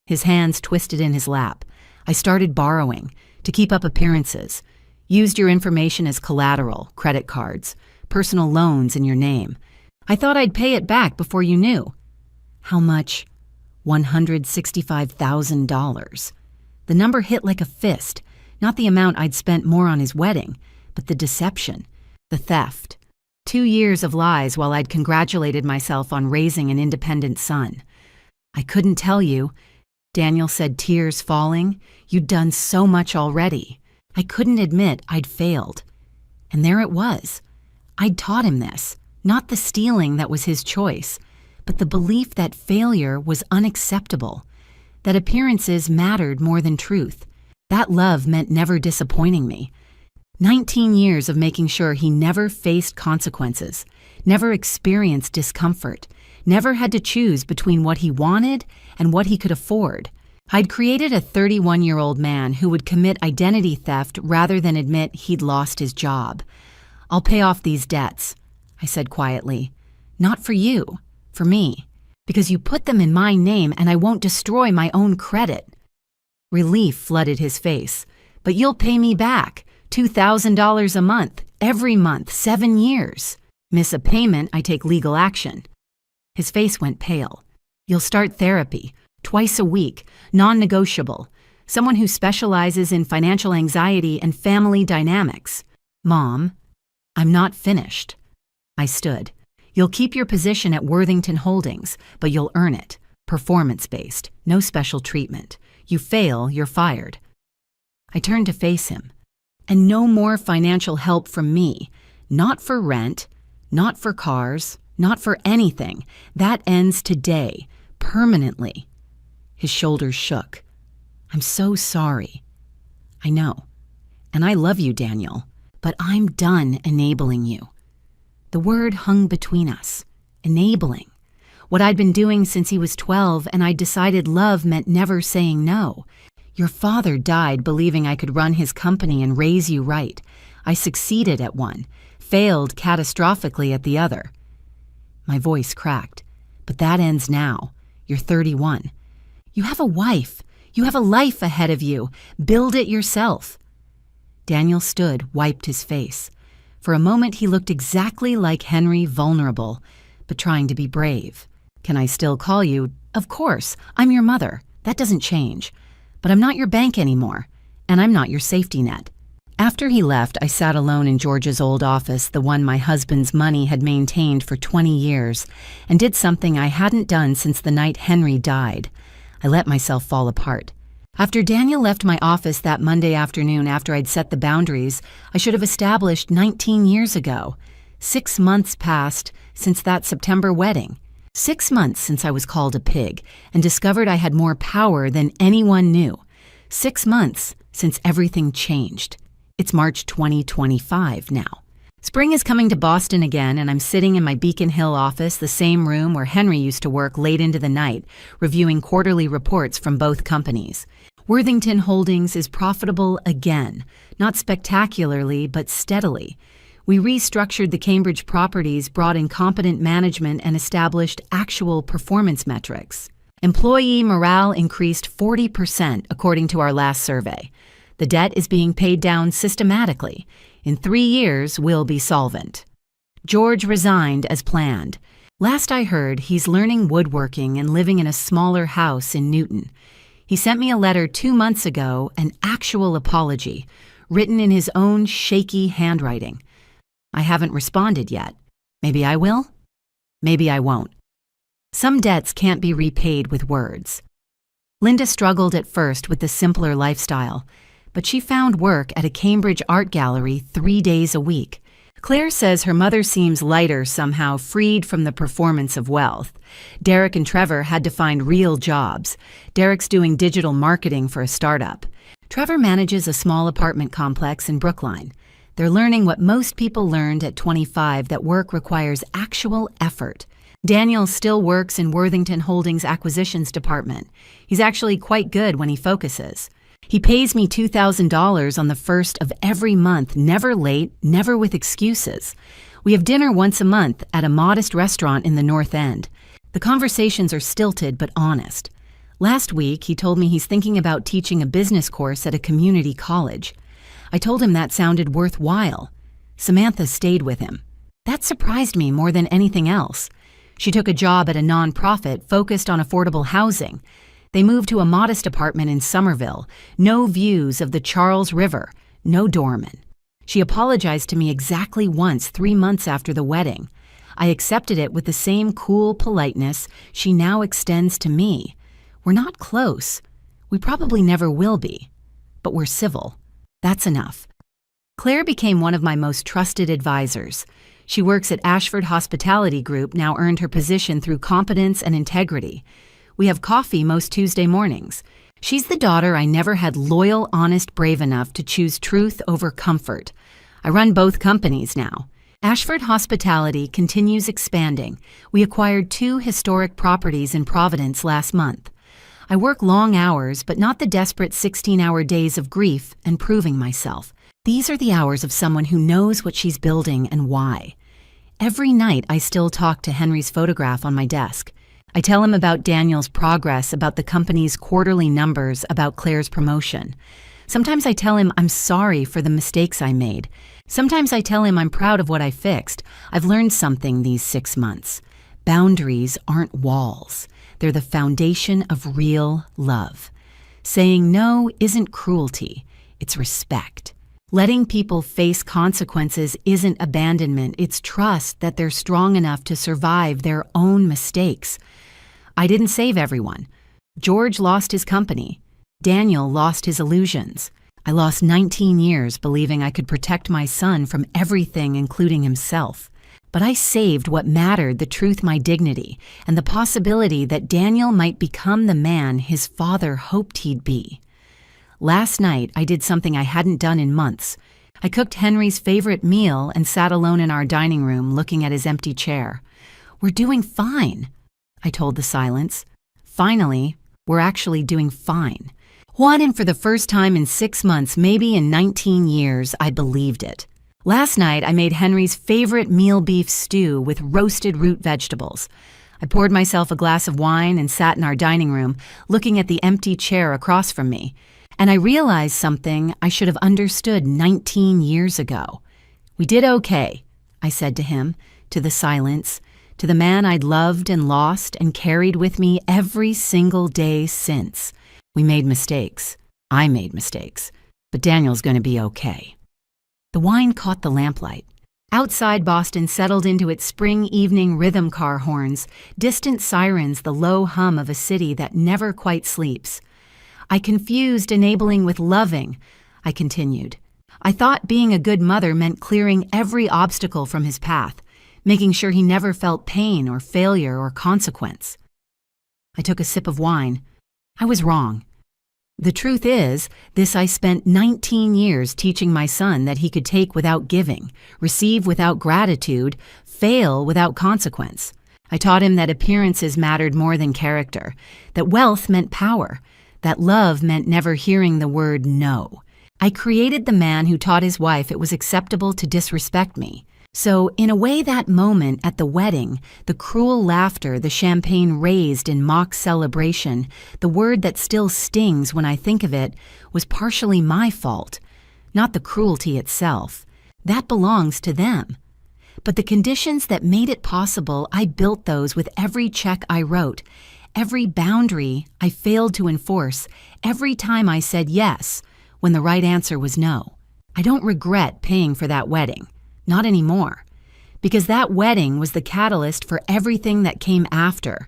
His hands twisted in his lap. I started borrowing to keep up appearances. Used your information as collateral, credit cards, personal loans in your name. I thought I'd pay it back before you knew. How much? $165,000. The number hit like a fist, not the amount I'd spent more on his wedding, but the deception, the theft. 2 years of lies while I'd congratulated myself on raising an independent son. I couldn't tell you. Daniel said, tears falling. You'd done so much already. I couldn't admit I'd failed. And there it was. I'd taught him this, not the stealing that was his choice, but the belief that failure was unacceptable, that appearances mattered more than truth. That love meant never disappointing me. 19 years of making sure he never faced consequences, never experienced discomfort, never had to choose between what he wanted and what he could afford. I'd created a 31-year-old man who would commit identity theft rather than admit he'd lost his job. I'll pay off these debts, I said quietly. Not for you, for me, because you put them in my name and I won't destroy my own credit. Relief flooded his face. But you'll pay me back, $2,000 a month, every month, 7 years. Miss a payment, I take legal action. His face went pale. You'll start therapy, twice a week, non-negotiable. Someone who specializes in financial anxiety and family dynamics. Mom, I'm not finished. I stood. You'll keep your position at Worthington Holdings, but you'll earn it. Performance-based, no special treatment. You fail, you're fired. I turned to face him. And no more financial help from me. Not for rent, not for cars, not for anything. That ends today, permanently. His shoulders shook. I'm so sorry. I know. And I love you, Daniel, but I'm done enabling you. The word hung between us. Enabling. What I'd been doing since he was 12, and I'd decided love meant never saying no. Your father died believing I could run his company and raise you right. I succeeded at one, failed catastrophically at the other. My voice cracked. But that ends now. You're 31. You have a wife. You have a life ahead of you. Build it yourself. Daniel stood, wiped his face. For a moment he looked exactly like Henry, vulnerable, but trying to be brave. Can I still call you? Of course. I'm your mother. That doesn't change. But I'm not your bank anymore, and I'm not your safety net. After he left, I sat alone in George's old office, the one my husband's money had maintained for 20 years, and did something I hadn't done since the night Henry died. I let myself fall apart. After Daniel left my office that Monday afternoon after I'd set the boundaries I should have established 19 years ago, 6 months passed since that September wedding. 6 months since I was called a pig and discovered I had more power than anyone knew. 6 months since everything changed. It's March 2025 now. Spring is coming to Boston again, and I'm sitting in my Beacon Hill office, the same room where Henry used to work late into the night, reviewing quarterly reports from both companies. Worthington Holdings is profitable again, not spectacularly, but steadily. We restructured the Cambridge properties, brought in competent management, and established actual performance metrics. Employee morale increased 40% according to our last survey. The debt is being paid down systematically. In 3 years, we'll be solvent. George resigned as planned. Last I heard, he's learning woodworking and living in a smaller house in Newton. He sent me a letter 2 months ago, an actual apology, written in his own shaky handwriting. I haven't responded yet. Maybe I will. Maybe I won't. Some debts can't be repaid with words. Linda struggled at first with the simpler lifestyle, but she found work at a Cambridge art gallery 3 days a week. Claire says her mother seems lighter somehow, freed from the performance of wealth. Derek and Trevor had to find real jobs. Derek's doing digital marketing for a startup. Trevor manages a small apartment complex in Brookline. They're learning what most people learned at 25, that work requires actual effort. Daniel still works in Worthington Holdings acquisitions department. He's actually quite good when he focuses. He pays me $2,000 on the first of every month, never late, never with excuses. We have dinner once a month at a modest restaurant in the North End. The conversations are stilted but honest. Last week, he told me he's thinking about teaching a business course at a community college. I told him that sounded worthwhile. Samantha stayed with him. That surprised me more than anything else. She took a job at a nonprofit focused on affordable housing. They moved to a modest apartment in Somerville, no views of the Charles River, no doorman. She apologized to me exactly once 3 months after the wedding. I accepted it with the same cool politeness she now extends to me. We're not close. We probably never will be. But we're civil. That's enough. Claire became one of my most trusted advisors. She works at Ashford Hospitality Group, now earned her position through competence and integrity. We have coffee most Tuesday mornings. She's the daughter I never had loyal, honest, brave enough to choose truth over comfort. I run both companies now. Ashford Hospitality continues expanding. We acquired 2 historic properties in Providence last month. I work long hours, but not the desperate 16-hour days of grief and proving myself. These are the hours of someone who knows what she's building and why. Every night I still talk to Henry's photograph on my desk. I tell him about Daniel's progress, about the company's quarterly numbers, about Claire's promotion. Sometimes I tell him I'm sorry for the mistakes I made. Sometimes I tell him I'm proud of what I fixed. I've learned something these 6 months. Boundaries aren't walls. They're the foundation of real love. Saying no isn't cruelty. It's respect. Letting people face consequences isn't abandonment, it's trust that they're strong enough to survive their own mistakes. I didn't save everyone. George lost his company. Daniel lost his illusions. I lost 19 years believing I could protect my son from everything, including himself. But I saved what mattered, the truth, my dignity, and the possibility that Daniel might become the man his father hoped he'd be. Last night, I did something I hadn't done in months. I cooked Henry's favorite meal and sat alone in our dining room looking at his empty chair. "We're doing fine," I told the silence. Finally, we're actually doing fine. And for the first time in 6 months, maybe in 19 years, I believed it. Last night, I made Henry's favorite meal beef stew with roasted root vegetables. I poured myself a glass of wine and sat in our dining room, looking at the empty chair across from me. And I realized something I should have understood 19 years ago. "We did okay," I said to him, to the silence, to the man I'd loved and lost and carried with me every single day since. "We made mistakes. I made mistakes. But Daniel's going to be okay." The wine caught the lamplight. Outside, Boston settled into its spring evening rhythm car horns, distant sirens, the low hum of a city that never quite sleeps. "I confused enabling with loving," I continued. "I thought being a good mother meant clearing every obstacle from his path, making sure he never felt pain or failure or consequence." I took a sip of wine. I was wrong. The truth is, I spent 19 years teaching my son that he could take without giving, receive without gratitude, fail without consequence. I taught him that appearances mattered more than character, that wealth meant power, that love meant never hearing the word no. I created the man who taught his wife it was acceptable to disrespect me. So, in a way, that moment at the wedding, the cruel laughter, the champagne raised in mock celebration, the word that still stings when I think of it, was partially my fault, not the cruelty itself. That belongs to them. But the conditions that made it possible, I built those with every check I wrote, every boundary I failed to enforce, every time I said yes when the right answer was no. I don't regret paying for that wedding. Not anymore, because that wedding was the catalyst for everything that came after.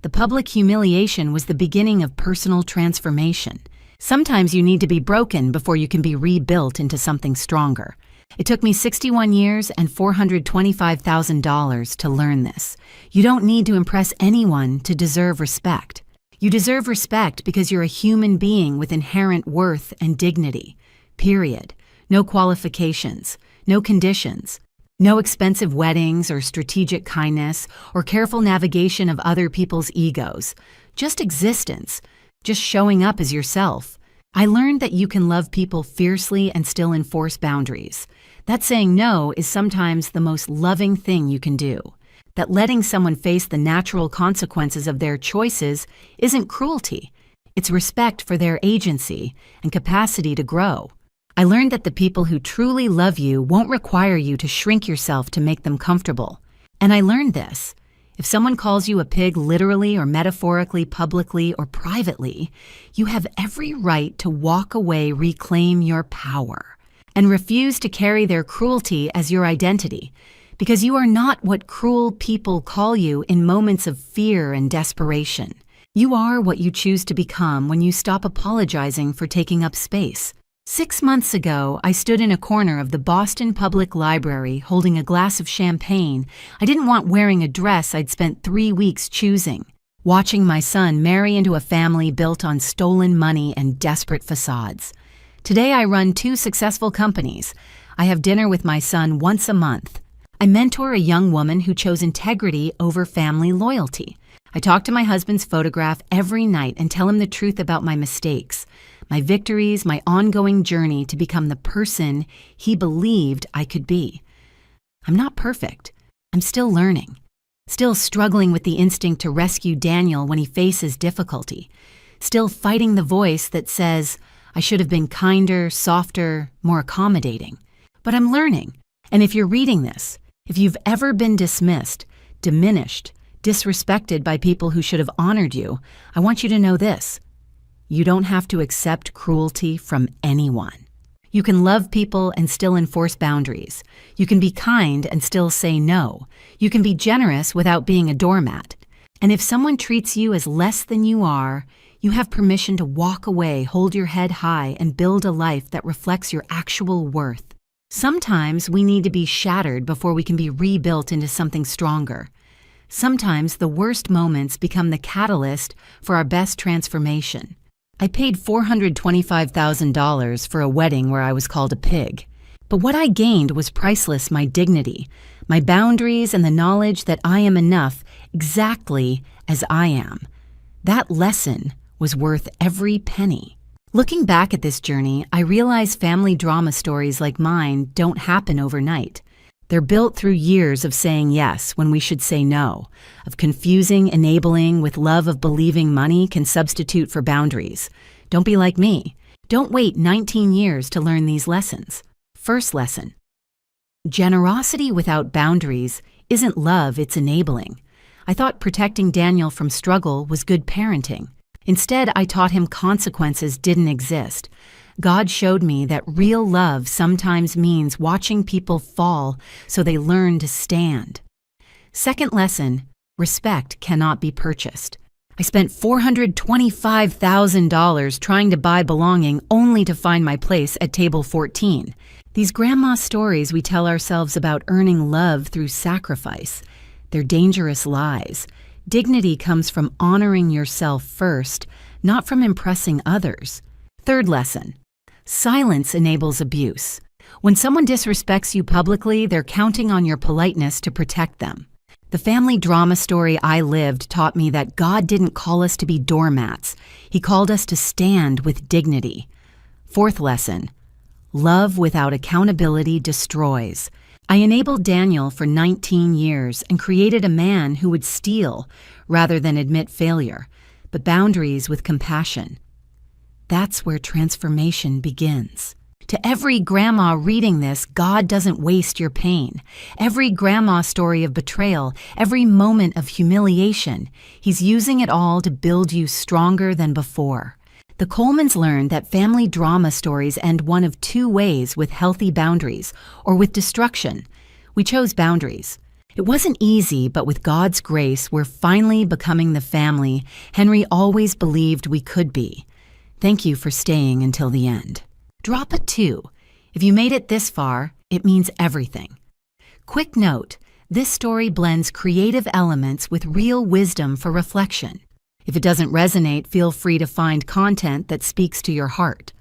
The public humiliation was the beginning of personal transformation. Sometimes you need to be broken before you can be rebuilt into something stronger. It took me 61 years and $425,000 to learn this. You don't need to impress anyone to deserve respect. You deserve respect because you're a human being with inherent worth and dignity. Period. No qualifications. No conditions, no expensive weddings or strategic kindness or careful navigation of other people's egos. Just existence, just showing up as yourself. I learned that you can love people fiercely and still enforce boundaries. That saying no is sometimes the most loving thing you can do. That letting someone face the natural consequences of their choices isn't cruelty. It's respect for their agency and capacity to grow. I learned that the people who truly love you won't require you to shrink yourself to make them comfortable. And I learned this. If someone calls you a pig literally or metaphorically, publicly or privately, you have every right to walk away, reclaim your power, and refuse to carry their cruelty as your identity, because you are not what cruel people call you in moments of fear and desperation. You are what you choose to become when you stop apologizing for taking up space. 6 months ago, I stood in a corner of the Boston Public Library holding a glass of champagne. I didn't want wearing a dress I'd spent 3 weeks choosing, watching my son marry into a family built on stolen money and desperate facades. Today, I run 2 successful companies. I have dinner with my son once a month. I mentor a young woman who chose integrity over family loyalty. I talk to my husband's photograph every night and tell him the truth about my mistakes, my victories, my ongoing journey to become the person he believed I could be. I'm not perfect. I'm still learning, still struggling with the instinct to rescue Daniel when he faces difficulty, still fighting the voice that says I should have been kinder, softer, more accommodating. But I'm learning. And if you're reading this, if you've ever been dismissed, diminished, disrespected by people who should have honored you, I want you to know this. You don't have to accept cruelty from anyone. You can love people and still enforce boundaries. You can be kind and still say no. You can be generous without being a doormat. And if someone treats you as less than you are, you have permission to walk away, hold your head high, and build a life that reflects your actual worth. Sometimes we need to be shattered before we can be rebuilt into something stronger. Sometimes the worst moments become the catalyst for our best transformation. I paid $425,000 for a wedding where I was called a pig. But what I gained was priceless: my dignity, my boundaries, and the knowledge that I am enough exactly as I am. That lesson was worth every penny. Looking back at this journey, I realize family drama stories like mine don't happen overnight. They're built through years of saying yes when we should say no, of confusing enabling with love, of believing money can substitute for boundaries. Don't be like me. Don't wait 19 years to learn these lessons. First lesson: generosity without boundaries isn't love, it's enabling. I thought protecting Daniel from struggle was good parenting. Instead, I taught him consequences didn't exist. God showed me that real love sometimes means watching people fall so they learn to stand. Second lesson: respect cannot be purchased. I spent $425,000 trying to buy belonging only to find my place at table 14. These grandma stories we tell ourselves about earning love through sacrifice, they're dangerous lies. Dignity comes from honoring yourself first, not from impressing others. Third lesson: silence enables abuse. When someone disrespects you publicly, they're counting on your politeness to protect them. The family drama story I lived taught me that God didn't call us to be doormats. He called us to stand with dignity. Fourth lesson: love without accountability destroys. I enabled Daniel for 19 years and created a man who would steal rather than admit failure, but boundaries with compassion. That's where transformation begins. To every grandma reading this, God doesn't waste your pain. Every grandma story of betrayal, every moment of humiliation, He's using it all to build you stronger than before. The Colemans learned that family drama stories end one of two ways: with healthy boundaries or with destruction. We chose boundaries. It wasn't easy, but with God's grace, we're finally becoming the family Henry always believed we could be. Thank you for staying until the end. Drop a 2. If you made it this far, it means everything. Quick note: this story blends creative elements with real wisdom for reflection. If it doesn't resonate, feel free to find content that speaks to your heart.